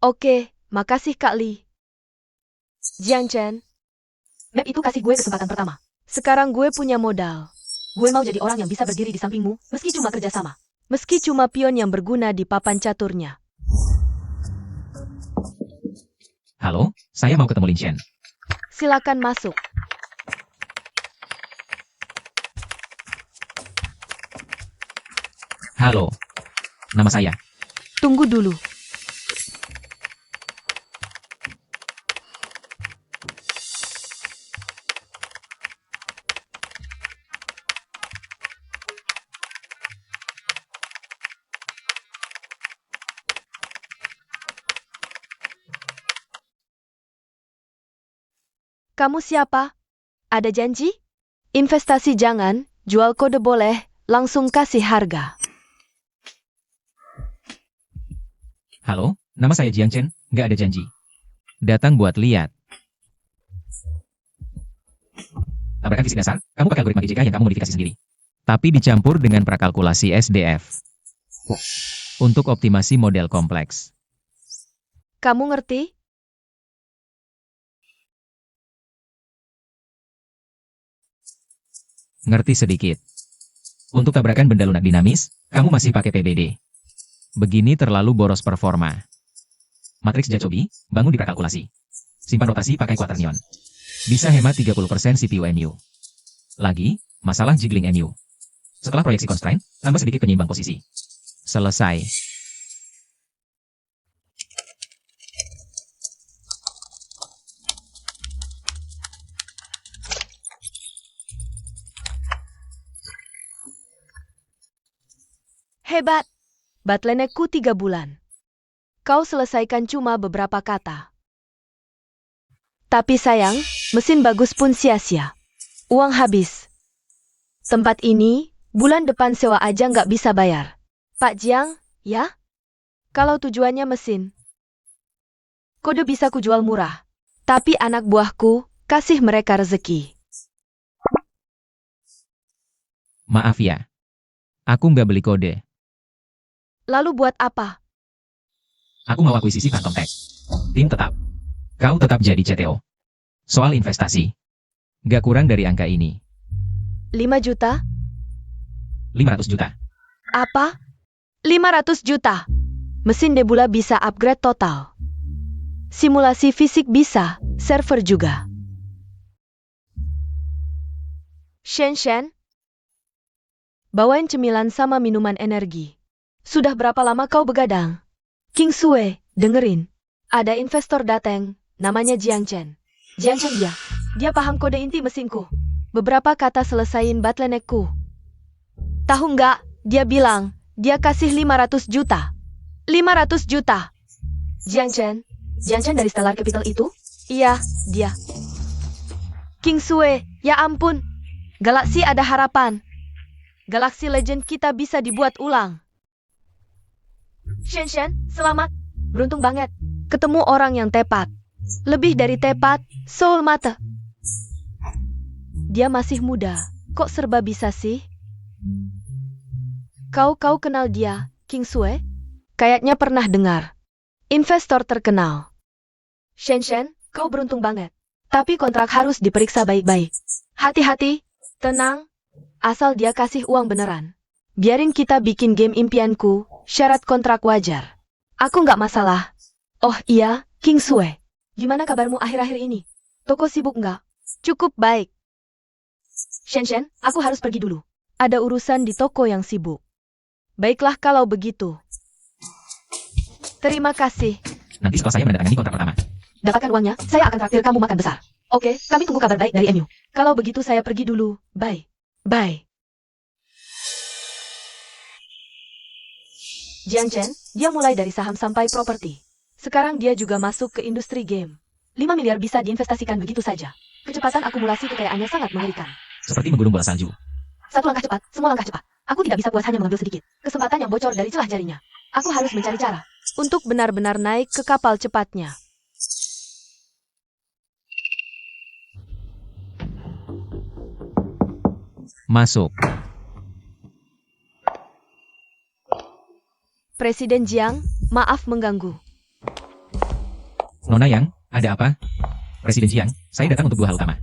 Oke, makasih Kak Li. Jiang Chen. Map itu kasih gue kesempatan pertama. Sekarang gue punya modal. Gue mau jadi orang yang bisa berdiri di sampingmu, meski cuma kerja sama. Meski cuma pion yang berguna di papan caturnya. Halo, saya mau ketemu Lin Shen. Silakan masuk. Halo, nama saya. Tunggu dulu. Kamu siapa? Ada janji? Investasi jangan, jual kode boleh, langsung kasih harga. Halo, nama saya Jiang Chen, nggak ada janji. Datang buat lihat. Tabrakan fisik dasar, kamu pakai algoritma GJK yang kamu modifikasi sendiri. Tapi dicampur dengan prakalkulasi SDF. Untuk optimasi model kompleks. Kamu ngerti? Ngerti sedikit. Untuk tabrakan benda lunak dinamis, kamu masih pakai PBD. Begini terlalu boros performa. Matriks Jacobi, bangun di prakalkulasi. Simpan rotasi pakai quaternion. Bisa hemat 30% CPU MU. Lagi, masalah jiggling MU. Setelah proyeksi constraint, tambah sedikit penyeimbang posisi. Selesai. Hebat. Bottleneckku 3 bulan. Kau selesaikan cuma beberapa kata. Tapi sayang, mesin bagus pun sia-sia. Uang habis. Tempat ini, bulan depan sewa aja nggak bisa bayar. Pak Jiang, ya? Kalau tujuannya mesin. Kode bisa kujual murah. Tapi anak buahku, kasih mereka rezeki. Maaf ya. Aku nggak beli kode. Lalu buat apa? Aku mau akuisisi Phantom Tech. Tim tetap. Kau tetap jadi CTO. Soal investasi. Gak kurang dari angka ini. 5 juta? 500 juta. Apa? 500 juta. Mesin Nebula bisa upgrade total. Simulasi fisik bisa, server juga. Shen, bawain cemilan sama minuman energi. Sudah berapa lama kau begadang? King Sue, dengerin. Ada investor datang, namanya Jiang Chen. Jiang Chen dia paham kode inti mesinku. Beberapa kata selesain bottleneckku. Tahu nggak, dia bilang, dia kasih 500 juta. 500 juta. Jiang Chen dari Stellar Capital itu? Iya, dia. King Sue, ya ampun. Galaksi ada harapan. Galaksi Legend kita bisa dibuat ulang. Shen, selamat. Beruntung banget. Ketemu orang yang tepat. Lebih dari tepat, soul mata. Dia masih muda. Kok serba bisa sih? Kau kenal dia, King Sue? Kayaknya pernah dengar. Investor terkenal. Shen, kau beruntung banget. Tapi kontrak harus diperiksa baik-baik. Hati-hati, tenang. Asal dia kasih uang beneran. Biarin kita bikin game impianku, syarat kontrak wajar. Aku nggak masalah. Oh iya, King Sue. Gimana kabarmu akhir-akhir ini? Toko sibuk nggak? Cukup baik. Shen, aku harus pergi dulu. Ada urusan di toko yang sibuk. Baiklah kalau begitu. Terima kasih. Nanti setelah saya menandatangani kontrak pertama. Dapatkan uangnya, saya akan traktir kamu makan besar. Oke, kami tunggu kabar baik dari MU. Kalau begitu saya pergi dulu. Bye. Jiang Chen, dia mulai dari saham sampai properti. Sekarang dia juga masuk ke industri game. 5 miliar bisa diinvestasikan begitu saja. Kecepatan akumulasi kekayaannya sangat mengerikan. Seperti menggulung bola salju. Satu langkah cepat, semua langkah cepat. Aku tidak bisa puas hanya mengambil sedikit. Kesempatan yang bocor dari celah jarinya. Aku harus mencari cara untuk benar-benar naik ke kapal cepatnya. Masuk. Presiden Jiang, maaf mengganggu. Nona Yang, ada apa? Presiden Jiang, saya datang untuk 2 hal utama.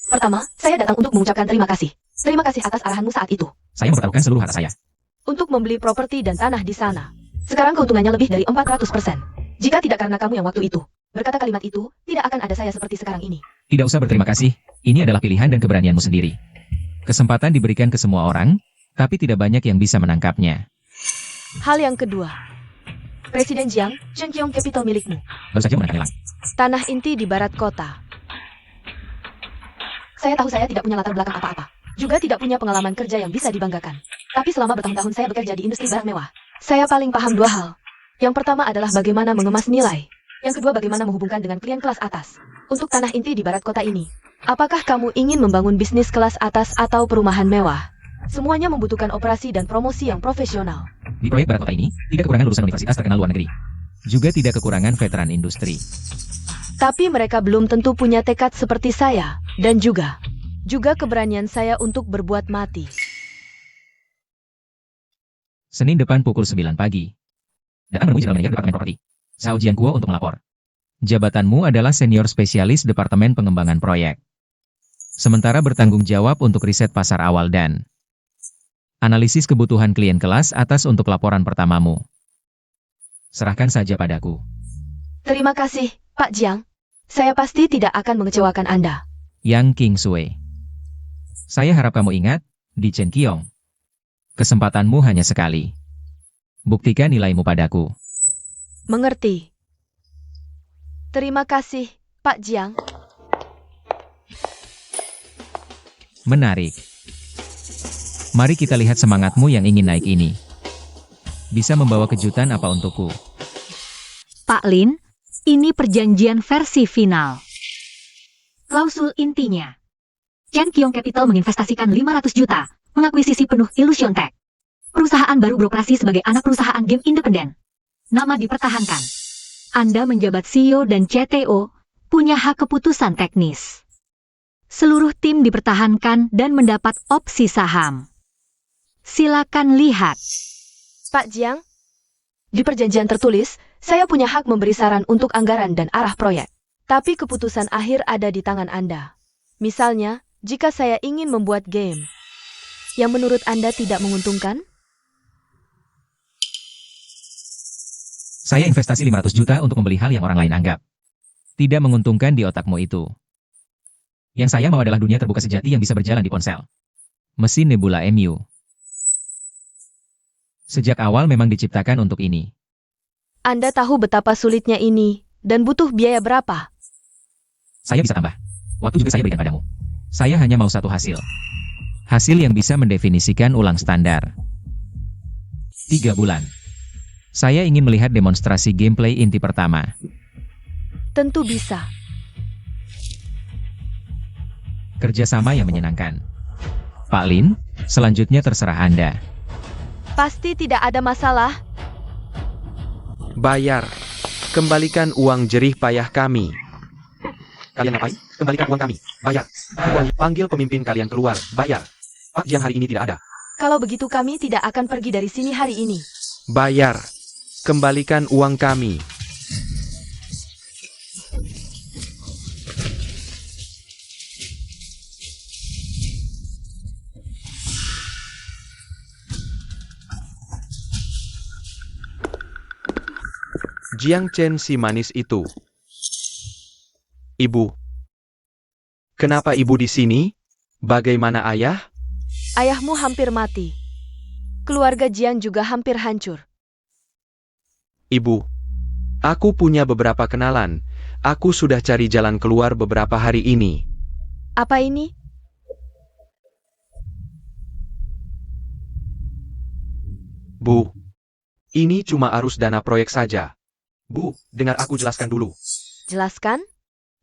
Pertama, saya datang untuk mengucapkan terima kasih. Terima kasih atas arahanmu saat itu. Saya mempertaruhkan seluruh harta saya. Untuk membeli properti dan tanah di sana. Sekarang keuntungannya lebih dari 400%. Jika tidak karena kamu yang waktu itu berkata kalimat itu, tidak akan ada saya seperti sekarang ini. Tidak usah berterima kasih, ini adalah pilihan dan keberanianmu sendiri. Kesempatan diberikan ke semua orang, tapi tidak banyak yang bisa menangkapnya. Hal yang kedua. Presiden Jiang, Zhenqiong Capital milikmu. Baru saja mereka hilang. Tanah inti di barat kota. Saya tahu saya tidak punya latar belakang apa-apa. Juga tidak punya pengalaman kerja yang bisa dibanggakan. Tapi selama bertahun-tahun saya bekerja di industri barang mewah. Saya paling paham 2 hal. Yang pertama adalah bagaimana mengemas nilai. Yang kedua bagaimana menghubungkan dengan klien kelas atas. Untuk tanah inti di barat kota ini, Apakah kamu ingin membangun bisnis kelas atas atau perumahan mewah? Semuanya membutuhkan operasi dan promosi yang profesional. Di proyek barat kota ini, tidak kekurangan lulusan universitas terkenal luar negeri. Juga tidak kekurangan veteran industri. Tapi mereka belum tentu punya tekad seperti saya, dan juga keberanian saya untuk berbuat mati. Senin depan pukul 9 pagi. Datang menemui General Manager Departemen Properti, Zhao Jianguo untuk melapor. Jabatanmu adalah senior spesialis Departemen Pengembangan Proyek. Sementara bertanggung jawab untuk riset pasar awal dan analisis kebutuhan klien kelas atas untuk laporan pertamamu. Serahkan saja padaku. Terima kasih, Pak Jiang. Saya pasti tidak akan mengecewakan Anda. Yang King Sui. Saya harap kamu ingat, Di Chen Qiong. Kesempatanmu hanya sekali. Buktikan nilaimu padaku. Mengerti. Terima kasih, Pak Jiang. Menarik. Mari kita lihat semangatmu yang ingin naik ini. Bisa membawa kejutan apa untukku? Pak Lin, ini perjanjian versi final. Klausul intinya. Chen Qiong Capital menginvestasikan 500 juta, mengakuisisi penuh Illusion Tech. Perusahaan baru beroperasi sebagai anak perusahaan game independen. Nama dipertahankan. Anda menjabat CEO dan CTO, punya hak keputusan teknis. Seluruh tim dipertahankan dan mendapat opsi saham. Silakan lihat. Pak Jiang, di perjanjian tertulis, saya punya hak memberi saran untuk anggaran dan arah proyek. Tapi keputusan akhir ada di tangan Anda. Misalnya, jika saya ingin membuat game yang menurut Anda tidak menguntungkan, Saya investasi 500 juta untuk membeli hal yang orang lain anggap tidak menguntungkan di otakmu itu. Yang saya mau adalah dunia terbuka sejati yang bisa berjalan di ponsel. Mesin Nebula MU. Sejak awal memang diciptakan untuk ini. Anda tahu betapa sulitnya ini, dan butuh biaya berapa? Saya bisa tambah. Waktu juga saya berikan padamu. Saya hanya mau satu hasil. Hasil yang bisa mendefinisikan ulang standar. 3 bulan. Saya ingin melihat demonstrasi gameplay inti pertama. Tentu bisa. Kerjasama yang menyenangkan. Pak Lin, selanjutnya terserah Anda. Pasti tidak ada masalah. Bayar. Kembalikan uang jerih payah kami. Kalian ngapain? Kembalikan uang kami. Bayar. Panggil pemimpin kalian keluar. Bayar. Pak Jiang hari ini tidak ada. Kalau begitu kami tidak akan pergi dari sini hari ini. Bayar. Kembalikan uang kami. Jiang Chen si manis itu. Ibu. Kenapa ibu di sini? Bagaimana ayah? Ayahmu hampir mati. Keluarga Jiang juga hampir hancur. Ibu. Aku punya beberapa kenalan. Aku sudah cari jalan keluar beberapa hari ini. Apa ini? Bu. Ini cuma arus dana proyek saja. Bu, dengar aku jelaskan dulu. Jelaskan?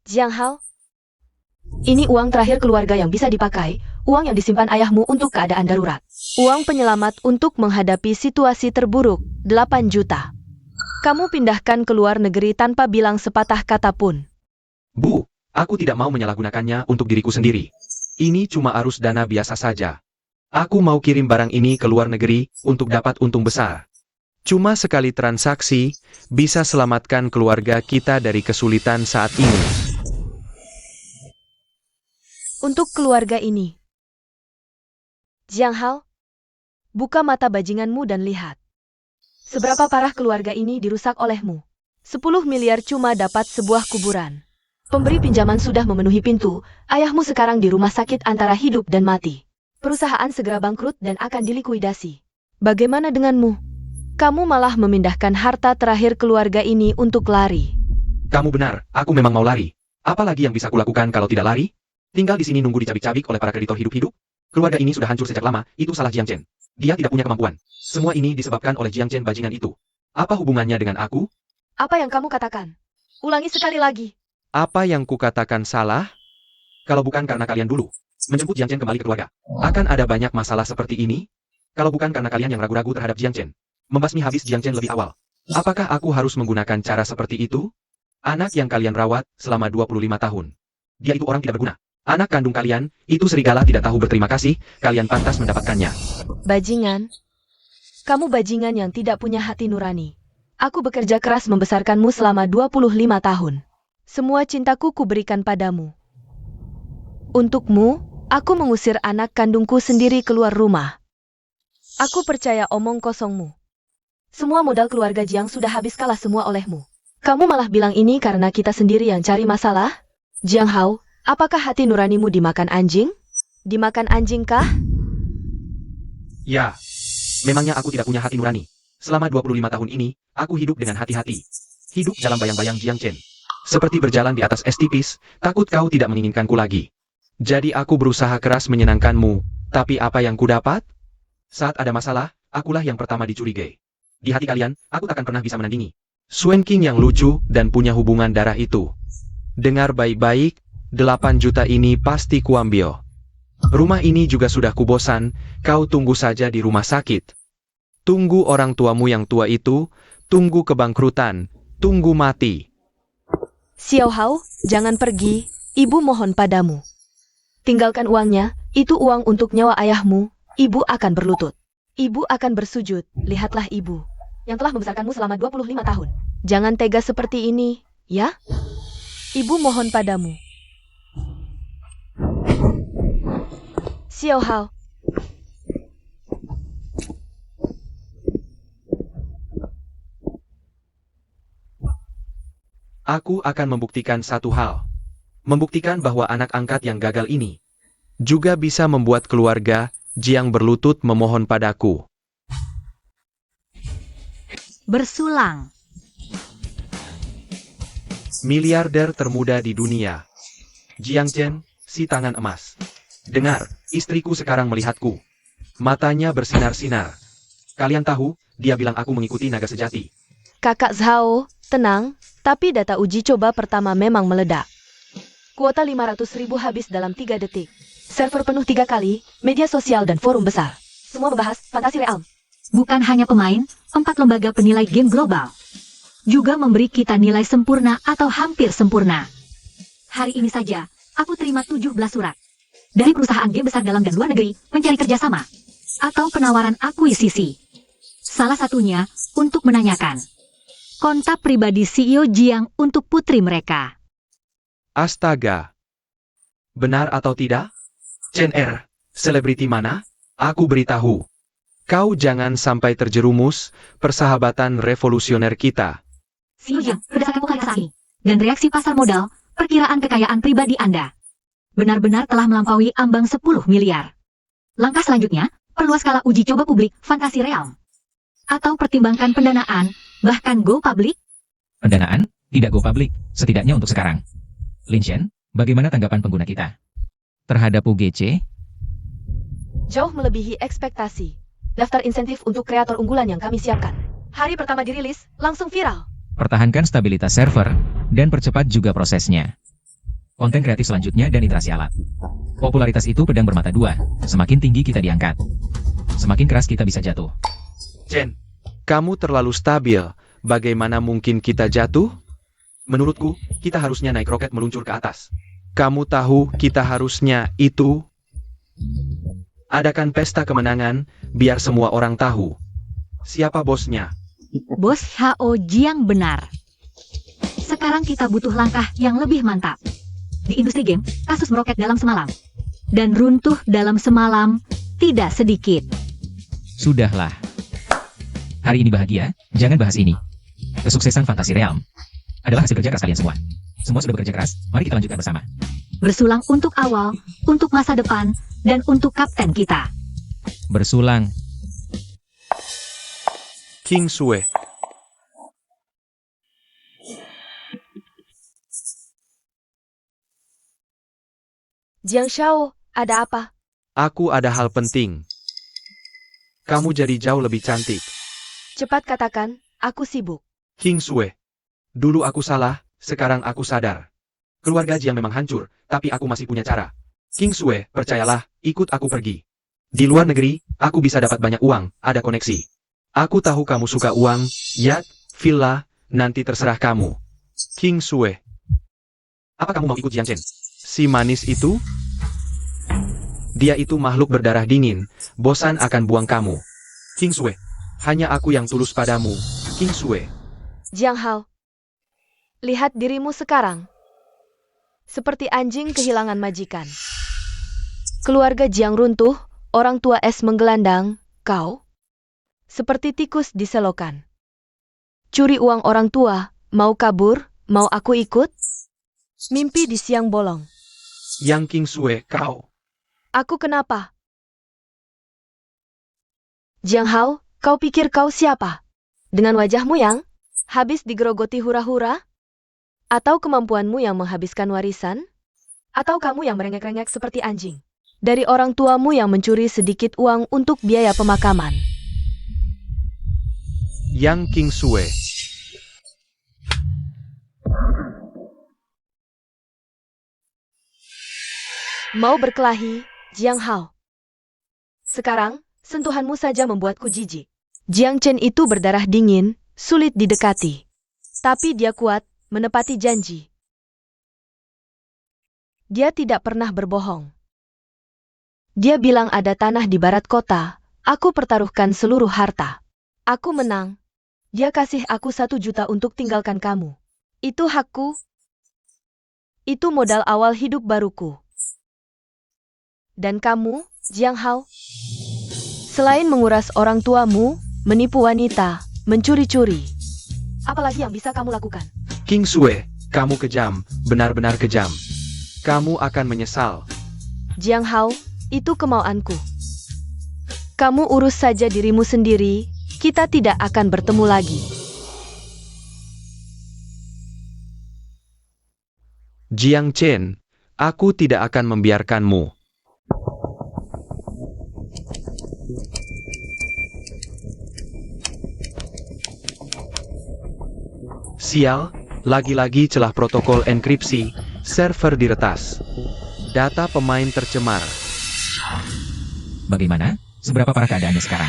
Jiang Hao? Ini uang terakhir keluarga yang bisa dipakai, uang yang disimpan ayahmu untuk keadaan darurat. Uang penyelamat untuk menghadapi situasi terburuk, 8 juta. Kamu pindahkan ke luar negeri tanpa bilang sepatah kata pun. Bu, aku tidak mau menyalahgunakannya untuk diriku sendiri. Ini cuma arus dana biasa saja. Aku mau kirim barang ini ke luar negeri untuk dapat untung besar. Cuma sekali transaksi, bisa selamatkan keluarga kita dari kesulitan saat ini. Untuk keluarga ini. Jiang Hao, buka mata bajinganmu dan lihat. Seberapa parah keluarga ini dirusak olehmu. 10 miliar cuma dapat sebuah kuburan. Pemberi pinjaman sudah memenuhi pintu, ayahmu sekarang di rumah sakit antara hidup dan mati. Perusahaan segera bangkrut dan akan dilikuidasi. Bagaimana denganmu? Kamu malah memindahkan harta terakhir keluarga ini untuk lari. Kamu benar, aku memang mau lari. Apalagi yang bisa kulakukan kalau tidak lari? Tinggal di sini nunggu dicabik-cabik oleh para kreditor hidup-hidup? Keluarga ini sudah hancur sejak lama, itu salah Jiang Chen. Dia tidak punya kemampuan. Semua ini disebabkan oleh Jiang Chen bajingan itu. Apa hubungannya dengan aku? Apa yang kamu katakan? Ulangi sekali lagi. Apa yang kukatakan salah? Kalau bukan karena kalian dulu menjemput Jiang Chen kembali ke keluarga, akan ada banyak masalah seperti ini? Kalau bukan karena kalian yang ragu-ragu terhadap Jiang Chen, membasmi habis Jiang Chen lebih awal, apakah aku harus menggunakan cara seperti itu? Anak yang kalian rawat selama 25 tahun. Dia itu orang tidak berguna. Anak kandung kalian, itu serigala tidak tahu berterima kasih, kalian pantas mendapatkannya. Bajingan. Kamu bajingan yang tidak punya hati nurani. Aku bekerja keras membesarkanmu selama 25 tahun. Semua cintaku kuberikan padamu. Untukmu, aku mengusir anak kandungku sendiri keluar rumah. Aku percaya omong kosongmu. Semua modal keluarga Jiang sudah habis kalah semua olehmu. Kamu malah bilang ini karena kita sendiri yang cari masalah? Jiang Hao, apakah hati nuranimu dimakan anjing? Dimakan anjing kah? Ya, memangnya aku tidak punya hati nurani. Selama 25 tahun ini, aku hidup dengan hati-hati. Hidup dalam bayang-bayang Jiang Chen. Seperti berjalan di atas es tipis, takut kau tidak menginginkanku lagi. Jadi aku berusaha keras menyenangkanmu, tapi apa yang ku dapat? Saat ada masalah, akulah yang pertama dicurigai. Di hati kalian, aku takkan pernah bisa menandingi Suen King yang lucu dan punya hubungan darah itu. Dengar baik-baik, 8 juta ini pasti kuambil. Rumah ini juga sudah kubosan, kau tunggu saja di rumah sakit. Tunggu orang tuamu yang tua itu, tunggu kebangkrutan, tunggu mati. Xiao Hao, jangan pergi, ibu mohon padamu. Tinggalkan uangnya, itu uang untuk nyawa ayahmu, ibu akan berlutut. Ibu akan bersujud, lihatlah ibu, yang telah membesarkanmu selama 25 tahun. Jangan tega seperti ini, ya? Ibu mohon padamu. Xiao Hao. Aku akan membuktikan satu hal. Membuktikan bahwa anak angkat yang gagal ini juga bisa membuat keluarga Jiang berlutut memohon padaku. Bersulang. Miliarder termuda di dunia. Jiang Chen, si tangan emas. Dengar, istriku sekarang melihatku. Matanya bersinar-sinar. Kalian tahu, dia bilang aku mengikuti naga sejati. Kakak Zhao, tenang, tapi data uji coba pertama memang meledak. Kuota 500.000 habis dalam 3 detik. Server penuh 3 kali, media sosial dan forum besar. Semua membahas fantasi real. Bukan hanya pemain, 4 lembaga penilai game global juga memberi kita nilai sempurna atau hampir sempurna. Hari ini saja, aku terima 17 surat dari perusahaan game besar dalam dan luar negeri mencari kerjasama atau penawaran akuisisi. Salah satunya untuk menanyakan kontak pribadi CEO Jiang untuk putri mereka. Astaga. Benar atau tidak? Chen Er, selebriti mana? Aku beritahu. Kau jangan sampai terjerumus persahabatan revolusioner kita. CEO Jiang, berdasarkan pola saat ini dan reaksi pasar modal, perkiraan kekayaan pribadi Anda benar-benar telah melampaui ambang 10 miliar. Langkah selanjutnya, perluas skala uji coba publik Fantasi Realm. Atau pertimbangkan pendanaan, bahkan go public? Pendanaan, tidak go public, setidaknya untuk sekarang. Lin Shen, bagaimana tanggapan pengguna kita terhadap UGC? Jauh melebihi ekspektasi. Daftar insentif untuk kreator unggulan yang kami siapkan. Hari pertama dirilis, langsung viral. Pertahankan stabilitas server, dan percepat juga prosesnya. Konten kreatif selanjutnya dan iterasi alat. Popularitas itu pedang bermata dua, semakin tinggi kita diangkat, semakin keras kita bisa jatuh. Chen, kamu terlalu stabil, bagaimana mungkin kita jatuh? Menurutku, kita harusnya naik roket meluncur ke atas. Kamu tahu kita harusnya itu? Adakan pesta kemenangan, biar semua orang tahu. Siapa bosnya? Bos Hao Jiang benar. Sekarang kita butuh langkah yang lebih mantap. Di industri game, kasus meroket dalam semalam. Dan runtuh dalam semalam, tidak sedikit. Sudahlah. Hari ini bahagia, jangan bahas ini. Kesuksesan Fantasi Realm adalah hasil kerja keras kalian semua. Semua sudah bekerja keras, mari kita lanjutkan bersama. Bersulang untuk awal, untuk masa depan, dan untuk kapten kita. Bersulang. King Sue. Jiang Shao, ada apa? Aku ada hal penting. Kamu jadi jauh lebih cantik. Cepat katakan, aku sibuk. King Sue. Dulu aku salah, sekarang aku sadar. Keluarga Jiang memang hancur, tapi aku masih punya cara. King Sue, percayalah, ikut aku pergi. Di luar negeri, aku bisa dapat banyak uang, ada koneksi. Aku tahu kamu suka uang, yacht, villa, nanti terserah kamu. King Sue. Apa kamu mau ikut Jiang Chen? Si manis itu? Dia itu makhluk berdarah dingin, bosan akan buang kamu. King Sue. Hanya aku yang tulus padamu, King Sue. Jiang Hao. Lihat dirimu sekarang. Seperti anjing kehilangan majikan. Keluarga Jiang runtuh, orang tua es menggelandang, kau? Seperti tikus di selokan. Curi uang orang tua, mau kabur, mau aku ikut? Mimpi di siang bolong. Yang King Sue, kau. Aku kenapa? Jiang Hao, kau pikir kau siapa? Dengan wajahmu yang habis digerogoti hura-hura? Atau kemampuanmu yang menghabiskan warisan? Atau kamu yang merengek-rengek seperti anjing? Dari orang tuamu yang mencuri sedikit uang untuk biaya pemakaman. Yang King Sue. Mau berkelahi, Jiang Hao. Sekarang, sentuhanmu saja membuatku jijik. Jiang Chen itu berdarah dingin, sulit didekati. Tapi dia kuat, menepati janji. Dia tidak pernah berbohong. Dia bilang ada tanah di barat kota, aku pertaruhkan seluruh harta. Aku menang. Dia kasih aku 1 juta untuk tinggalkan kamu. Itu hakku. Itu modal awal hidup baruku. Dan kamu, Jiang Hao, selain menguras orang tuamu, menipu wanita, mencuri-curi, apalagi yang bisa kamu lakukan? King Sue, kamu kejam, benar-benar kejam. Kamu akan menyesal. Jiang Hao, itu kemauanku. Kamu urus saja dirimu sendiri, kita tidak akan bertemu lagi. Jiang Chen, aku tidak akan membiarkanmu. Sial, lagi-lagi celah protokol enkripsi, server diretas. Data pemain tercemar. Bagaimana? Seberapa parah keadaannya sekarang?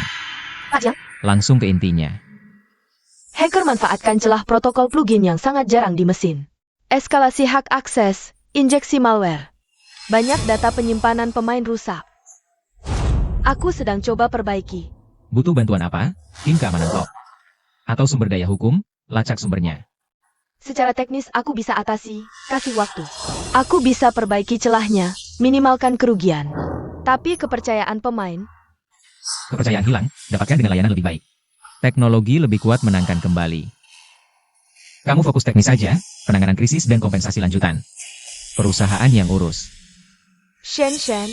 Pak Jiang, Langsung ke intinya. Hacker manfaatkan celah protokol plugin yang sangat jarang di mesin. Eskalasi hak akses, injeksi malware. Banyak data penyimpanan pemain rusak. Aku sedang coba perbaiki. Butuh bantuan apa? Tim keamanan top. Atau sumber daya hukum? Lacak sumbernya. Secara teknis aku bisa atasi, kasih waktu. Aku bisa perbaiki celahnya, minimalkan kerugian. Tapi kepercayaan pemain, Kepercayaan hilang, dapatkan dengan layanan lebih baik. Teknologi lebih kuat menangkan kembali. Kamu fokus teknis saja, penanganan krisis dan kompensasi lanjutan. Perusahaan yang urus. Shen.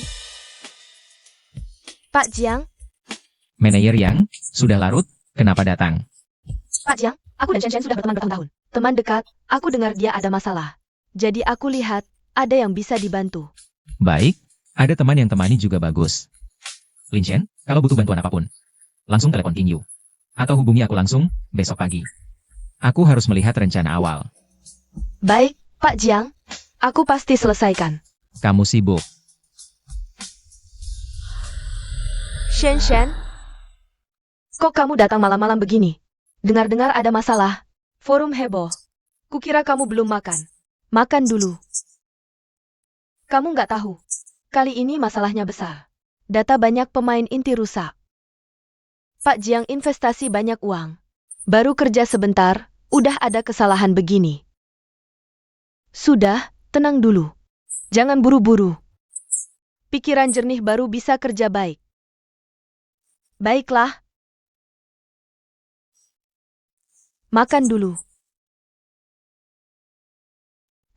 Pak Jiang, Manajer yang sudah larut, kenapa datang? Pak Jiang, aku dan Shen sudah berteman bertahun-tahun. Teman dekat, aku dengar dia ada masalah. Jadi aku lihat, ada yang bisa dibantu. Baik, ada teman yang temani juga bagus. Lin Shen, kalau butuh bantuan apapun, langsung telepon King Yu. Atau hubungi aku langsung, besok pagi. Aku harus melihat rencana awal. Baik, Pak Jiang, aku pasti selesaikan. Kamu sibuk. Shen, kok kamu datang malam-malam begini? Dengar-dengar ada masalah. Forum heboh. Kukira kamu belum makan. Makan dulu. Kamu nggak tahu. Kali ini masalahnya besar. Data banyak pemain inti rusak. Pak Jiang investasi banyak uang. Baru kerja sebentar, udah ada kesalahan begini. Sudah, tenang dulu. Jangan buru-buru. Pikiran jernih baru bisa kerja baik. Baiklah. Makan dulu.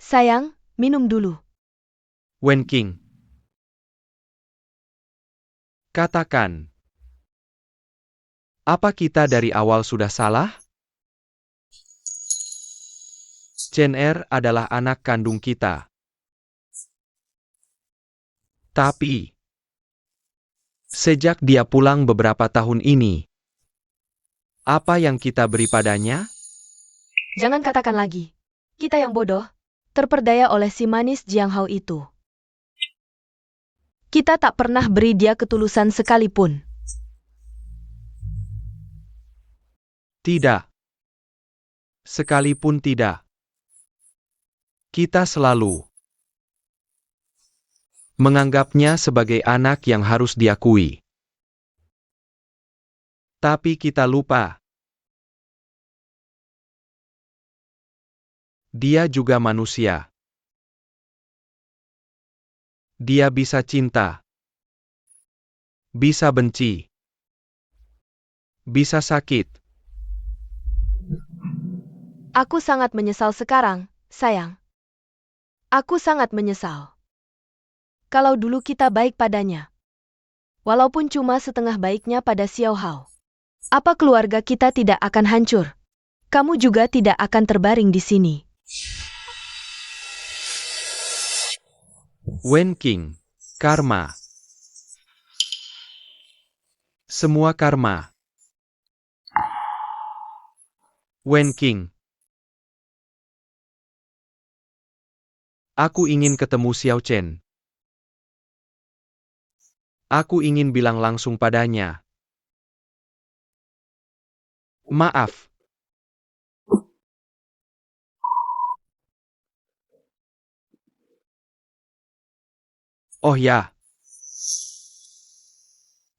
Sayang, minum dulu. Wen King. Katakan. Apa kita dari awal sudah salah? Chen Er adalah anak kandung kita. Tapi, sejak dia pulang beberapa tahun ini, apa yang kita beri padanya? Jangan katakan lagi. Kita yang bodoh. terperdaya oleh si manis Jiang Hao itu. Kita tak pernah beri dia ketulusan sekalipun. Tidak. Sekalipun tidak. Kita selalu menganggapnya sebagai anak yang harus diakui. Tapi kita lupa. Dia juga manusia. Dia bisa cinta. Bisa benci. Bisa sakit. Aku sangat menyesal sekarang, sayang. Aku sangat menyesal. Kalau dulu kita baik padanya. Walaupun cuma setengah baiknya pada Xiao Hao. Apa keluarga kita tidak akan hancur? Kamu juga tidak akan terbaring di sini. Wen Qing. Karma. Semua karma. Wen Qing. Aku ingin ketemu Xiao Chen. Aku ingin bilang langsung padanya. Maaf. Oh ya.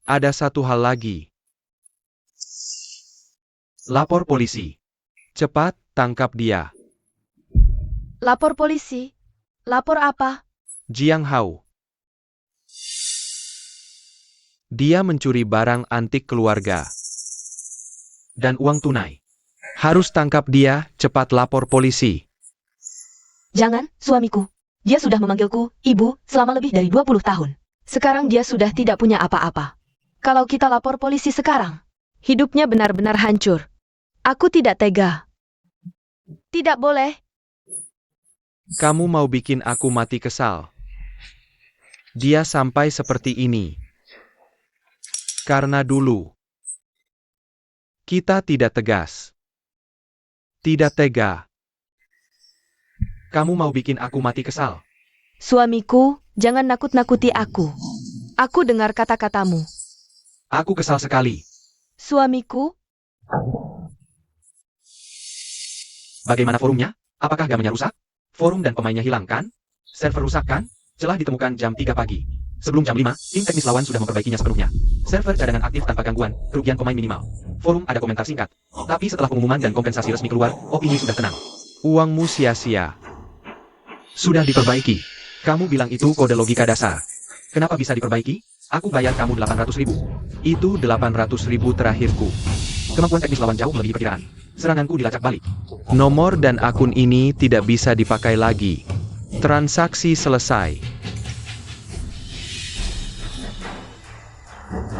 Ada satu hal lagi. Lapor polisi. Cepat, tangkap dia. Lapor polisi? Lapor apa? Jiang Hao. Dia mencuri barang antik keluarga. Dan uang tunai. Harus tangkap dia, cepat lapor polisi. Jangan, suamiku. Dia sudah memanggilku, ibu, selama lebih dari 20 tahun. Sekarang dia sudah tidak punya apa-apa. Kalau kita lapor polisi sekarang, hidupnya benar-benar hancur. Aku tidak tega. Tidak boleh. Kamu mau bikin aku mati kesal. Dia sampai seperti ini. Karena dulu kita tidak tegas. Tidak tega. Kamu mau bikin aku mati kesal. Suamiku, jangan nakut-nakuti aku. Aku dengar kata-katamu. Aku kesal sekali. Suamiku, Bagaimana forumnya? Apakah gamenya rusak? Forum dan pemainnya hilang kan? Server rusak kan? Celah ditemukan jam 3 pagi. Sebelum jam 5, tim teknis lawan sudah memperbaikinya sepenuhnya. Server cadangan aktif tanpa gangguan, kerugian pemain minimal. Forum ada komentar singkat. Tapi setelah pengumuman dan kompensasi resmi keluar, opini sudah tenang. Uangmu sia-sia. Sudah diperbaiki. Kamu bilang itu kode logika dasar. Kenapa bisa diperbaiki? Aku bayar kamu 800.000. Itu 800.000 terakhirku. Kemampuan teknis lawan jauh melebihi perkiraan. Seranganku dilacak balik. Nomor dan akun ini tidak bisa dipakai lagi. Transaksi selesai.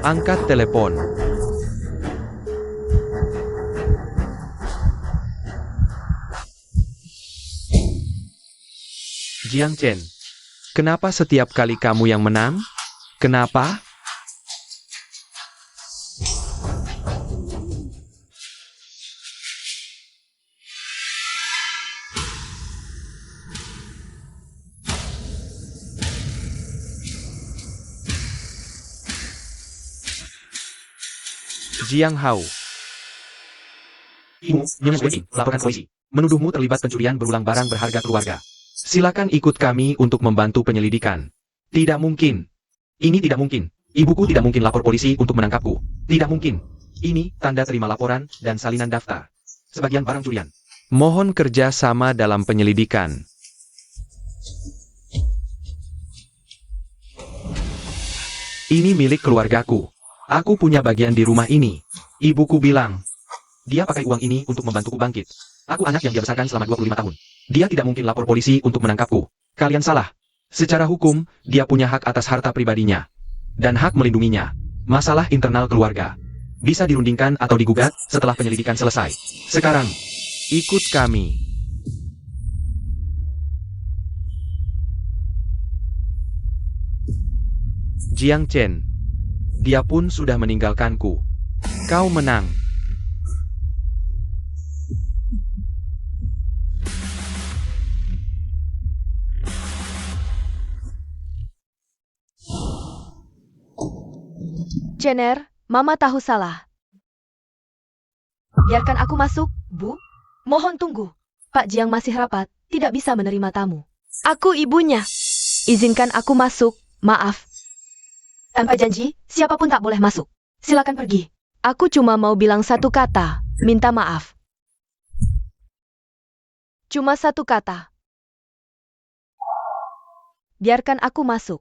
Angkat telepon. Jiang Chen. Kenapa setiap kali kamu yang menang? Kenapa? Jiang Hao. News Breaking, laporan polisi. Menuduhmu terlibat pencurian berulang barang berharga keluarga. Silakan ikut kami untuk membantu penyelidikan. Tidak mungkin. Ini tidak mungkin. Ibuku tidak mungkin lapor polisi untuk menangkapku. Tidak mungkin. Ini tanda terima laporan dan salinan daftar. Sebagian barang curian. Mohon kerja sama dalam penyelidikan. Ini milik keluargaku. Aku punya bagian di rumah ini. Ibuku bilang, dia pakai uang ini untuk membantuku bangkit. Aku anak yang dia besarkan selama 25 tahun. Dia tidak mungkin lapor polisi untuk menangkapku. Kalian salah. Secara hukum, dia punya hak atas harta pribadinya. Dan hak melindunginya. Masalah internal keluarga. Bisa dirundingkan atau digugat setelah penyelidikan selesai. Sekarang, ikut kami. Jiang Chen. Dia pun sudah meninggalkanku. Kau menang. Cener, Mama tahu salah. Biarkan aku masuk, Bu. Mohon tunggu. Pak Jiang masih rapat, tidak bisa menerima tamu. Aku ibunya. Izinkan aku masuk, maaf. Tanpa janji, siapapun tak boleh masuk. Silakan pergi. Aku cuma mau bilang satu kata, minta maaf. Cuma satu kata. Biarkan aku masuk.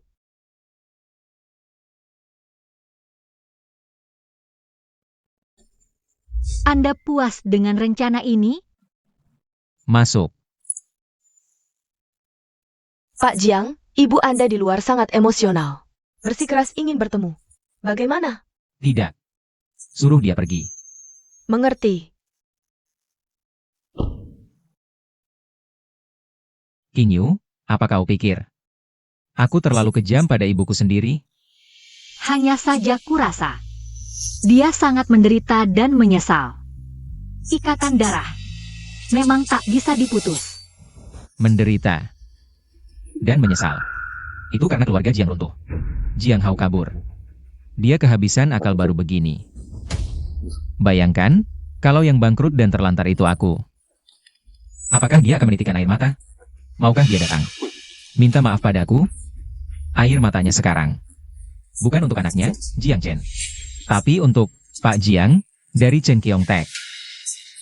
Anda puas dengan rencana ini? Masuk. Pak Jiang, ibu Anda di luar sangat emosional. Bersikeras ingin bertemu. Bagaimana? Tidak. Suruh dia pergi. Mengerti. King Yu, apa kau pikir? Aku terlalu kejam pada ibuku sendiri? Hanya saja kurasa. Dia sangat menderita dan menyesal. Ikatan darah memang tak bisa diputus. Menderita. Dan menyesal. Itu karena keluarga Jiang runtuh. Jiang Hao kabur. Dia kehabisan akal baru begini. Bayangkan, kalau yang bangkrut dan terlantar itu aku. Apakah dia akan menitikkan air mata? Maukah dia datang? Minta maaf padaku? Air matanya sekarang. Bukan untuk anaknya, Jiang Chen. Tapi untuk Pak Jiang, dari Chen Kiong Tek.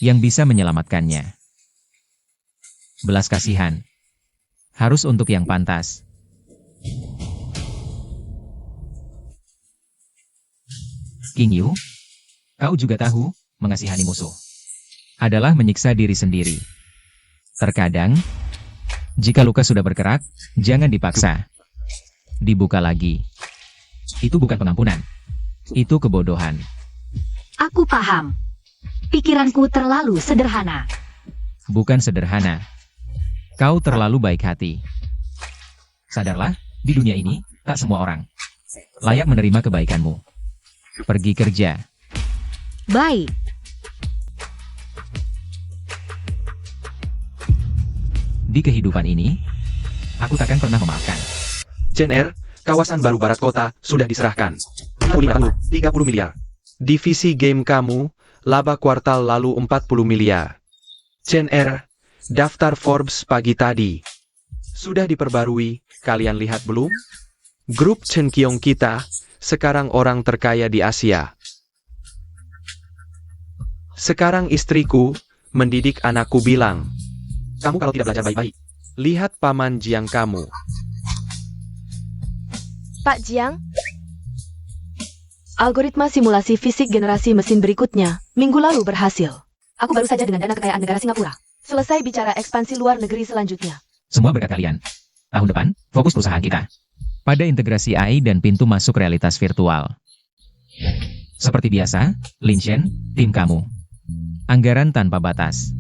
Yang bisa menyelamatkannya. Belas kasihan. Harus untuk yang pantas. King Yu, kau juga tahu, mengasihani musuh adalah menyiksa diri sendiri. Terkadang, jika luka sudah bergerak, jangan dipaksa. Dibuka lagi. Itu bukan pengampunan. Itu kebodohan. Aku paham. Pikiranku terlalu sederhana. Bukan sederhana. Kau terlalu baik hati. Sadarlah, di dunia ini, tak semua orang layak menerima kebaikanmu. Pergi kerja. Baik. Di kehidupan ini, aku takkan pernah memaafkan. Chen Er, kawasan baru barat kota sudah diserahkan. 30 miliar. Divisi game kamu, laba kuartal lalu 40 miliar. Chen Er, daftar Forbes pagi tadi sudah diperbarui, kalian lihat belum? Grup Chen Kiong kita, sekarang orang terkaya di Asia. Sekarang istriku, mendidik anakku bilang, kamu kalau tidak belajar baik-baik, lihat paman Jiang kamu. Pak Jiang, algoritma simulasi fisik generasi mesin berikutnya, minggu lalu berhasil. Aku baru saja dengan dana kekayaan negara Singapura. Selesai bicara ekspansi luar negeri selanjutnya. Semua berkat kalian. Tahun depan, fokus perusahaan kita pada integrasi AI dan pintu masuk realitas virtual. Seperti biasa, Lin Shen, tim kamu. Anggaran tanpa batas.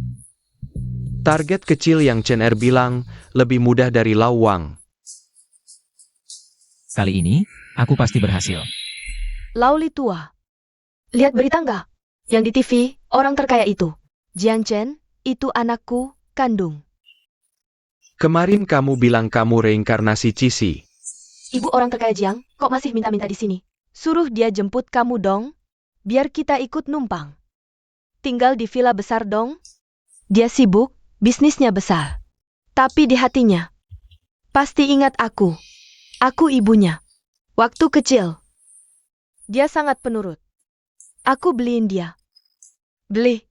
Target kecil yang Chen Er bilang, lebih mudah dari Lau Wang. Kali ini, aku pasti berhasil. Lauli tua. Lihat berita nggak? Yang di TV, orang terkaya itu. Jiang Chen, itu anakku, kandung. Kemarin kamu bilang kamu reinkarnasi Cisi. Ibu orang terkaya Jiang, kok masih minta-minta di sini? Suruh dia jemput kamu dong. Biar kita ikut numpang. Tinggal di villa besar dong. Dia sibuk, bisnisnya besar. Tapi di hatinya, pasti ingat aku. Aku ibunya. Waktu kecil, dia sangat penurut. Aku beliin dia. Beli.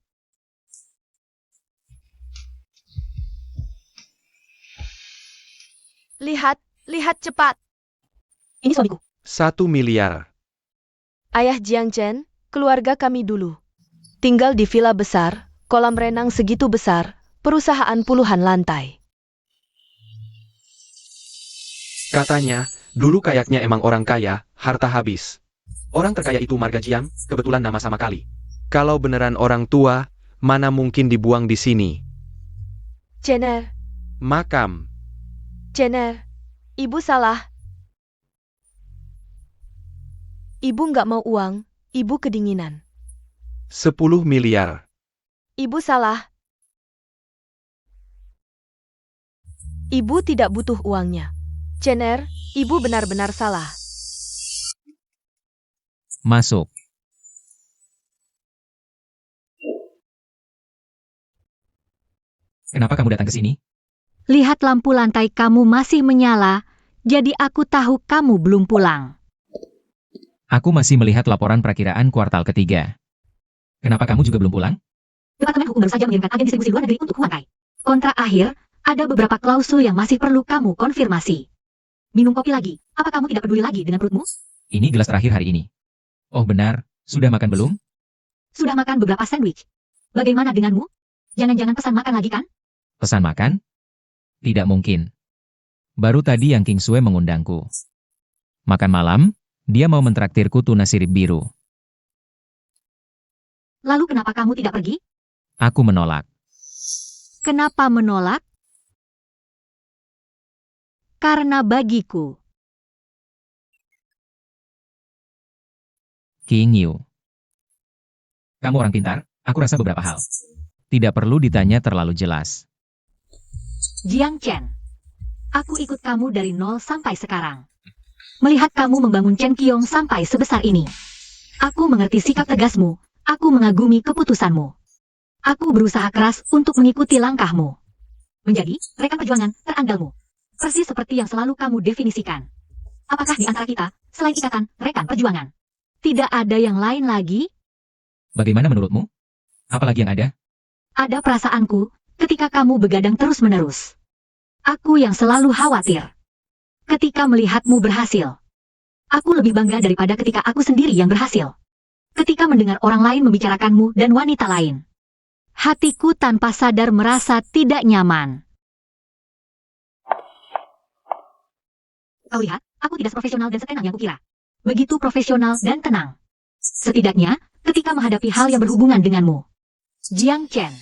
Lihat, lihat cepat. Ini suamiku. 1 miliar. Ayah Jiang Chen, keluarga kami dulu. Tinggal di villa besar, kolam renang segitu besar, perusahaan puluhan lantai. Katanya, dulu kayaknya emang orang kaya, harta habis. Orang terkaya itu marga Jiang, kebetulan nama sama kali. Kalau beneran orang tua, mana mungkin dibuang di sini? Cener, Makam. Cener, ibu salah. Ibu nggak mau uang, ibu kedinginan. 10 miliar. Ibu salah. Ibu tidak butuh uangnya. Cener, ibu benar-benar salah. Masuk. Kenapa kamu datang ke sini? Lihat lampu lantai kamu masih menyala, jadi aku tahu kamu belum pulang. Aku masih melihat laporan perakiraan kuartal ketiga. Kenapa kamu juga belum pulang? Departemen Hukum baru saja mengirimkan agen distribusi luar negeri untuk Huang Kai. Kontrak akhir, ada beberapa klausul yang masih perlu kamu konfirmasi. Minum kopi lagi, apa kamu tidak peduli lagi dengan perutmu? Ini gelas terakhir hari ini. Oh benar, sudah makan belum? Sudah makan beberapa sandwich. Bagaimana denganmu? Jangan-jangan pesan makan lagi kan? Pesan makan? Tidak mungkin. Baru tadi Yang King Sue mengundangku. Makan malam, dia mau mentraktirku tuna sirip biru. Lalu kenapa kamu tidak pergi? Aku menolak. Kenapa menolak? Karena bagiku, King Yu. Kamu orang pintar, aku rasa beberapa hal. Tidak perlu ditanya terlalu jelas. Jiang Chen. Aku ikut kamu dari nol sampai sekarang. Melihat kamu membangun Chen Qiong sampai sebesar ini. Aku mengerti sikap tegasmu, aku mengagumi keputusanmu. Aku berusaha keras untuk mengikuti langkahmu. Menjadi rekan perjuangan terandalmu. Persis seperti yang selalu kamu definisikan. Apakah di antara kita, selain ikatan rekan perjuangan, tidak ada yang lain lagi? Bagaimana menurutmu? Apalagi yang ada? Ada perasaanku ketika kamu begadang terus-menerus. Aku yang selalu khawatir. Ketika melihatmu berhasil. Aku lebih bangga daripada ketika aku sendiri yang berhasil. Ketika mendengar orang lain membicarakanmu dan wanita lain. Hatiku tanpa sadar merasa tidak nyaman. Kau lihat, aku tidak seprofesional dan setenang yang kukira. Begitu profesional dan tenang. Setidaknya, ketika menghadapi hal yang berhubungan denganmu. Jiang Chen.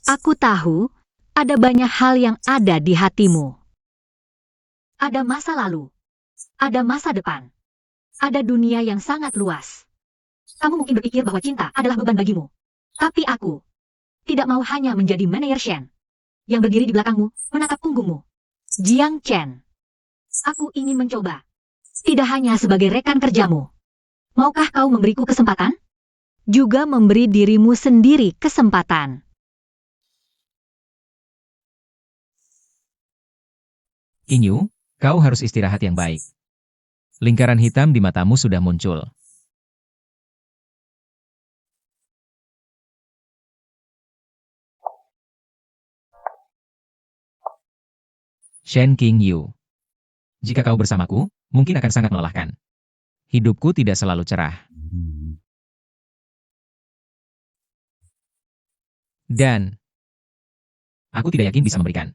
Aku tahu, ada banyak hal yang ada di hatimu. Ada masa lalu. Ada masa depan. Ada dunia yang sangat luas. Kamu mungkin berpikir bahwa cinta adalah beban bagimu. Tapi aku tidak mau hanya menjadi manajer Shen yang berdiri di belakangmu, menatap punggungmu. Jiang Chen. Aku ingin mencoba. Tidak hanya sebagai rekan kerjamu. Maukah kau memberiku kesempatan? Juga memberi dirimu sendiri kesempatan. King Yu, kau harus istirahat yang baik. Lingkaran hitam di matamu sudah muncul. Shen King Yu. Jika kau bersamaku, mungkin akan sangat melelahkan. Hidupku tidak selalu cerah. Dan aku tidak yakin bisa memberikan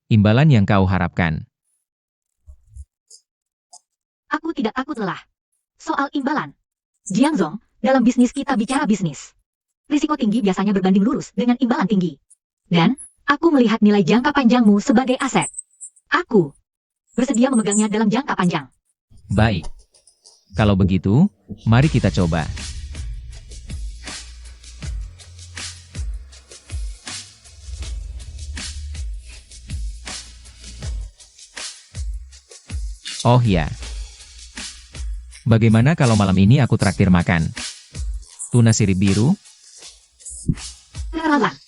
imbalan yang kau harapkan. Aku tidak takut lelah. Soal imbalan. Jiang Zong, dalam bisnis kita bicara bisnis. Risiko tinggi biasanya berbanding lurus dengan imbalan tinggi. Dan, aku melihat nilai jangka panjangmu sebagai aset. Aku bersedia memegangnya dalam jangka panjang. Baik. Kalau begitu, mari kita coba. Oh ya. Bagaimana kalau malam ini aku traktir makan? Tuna sirip biru? Kenalan.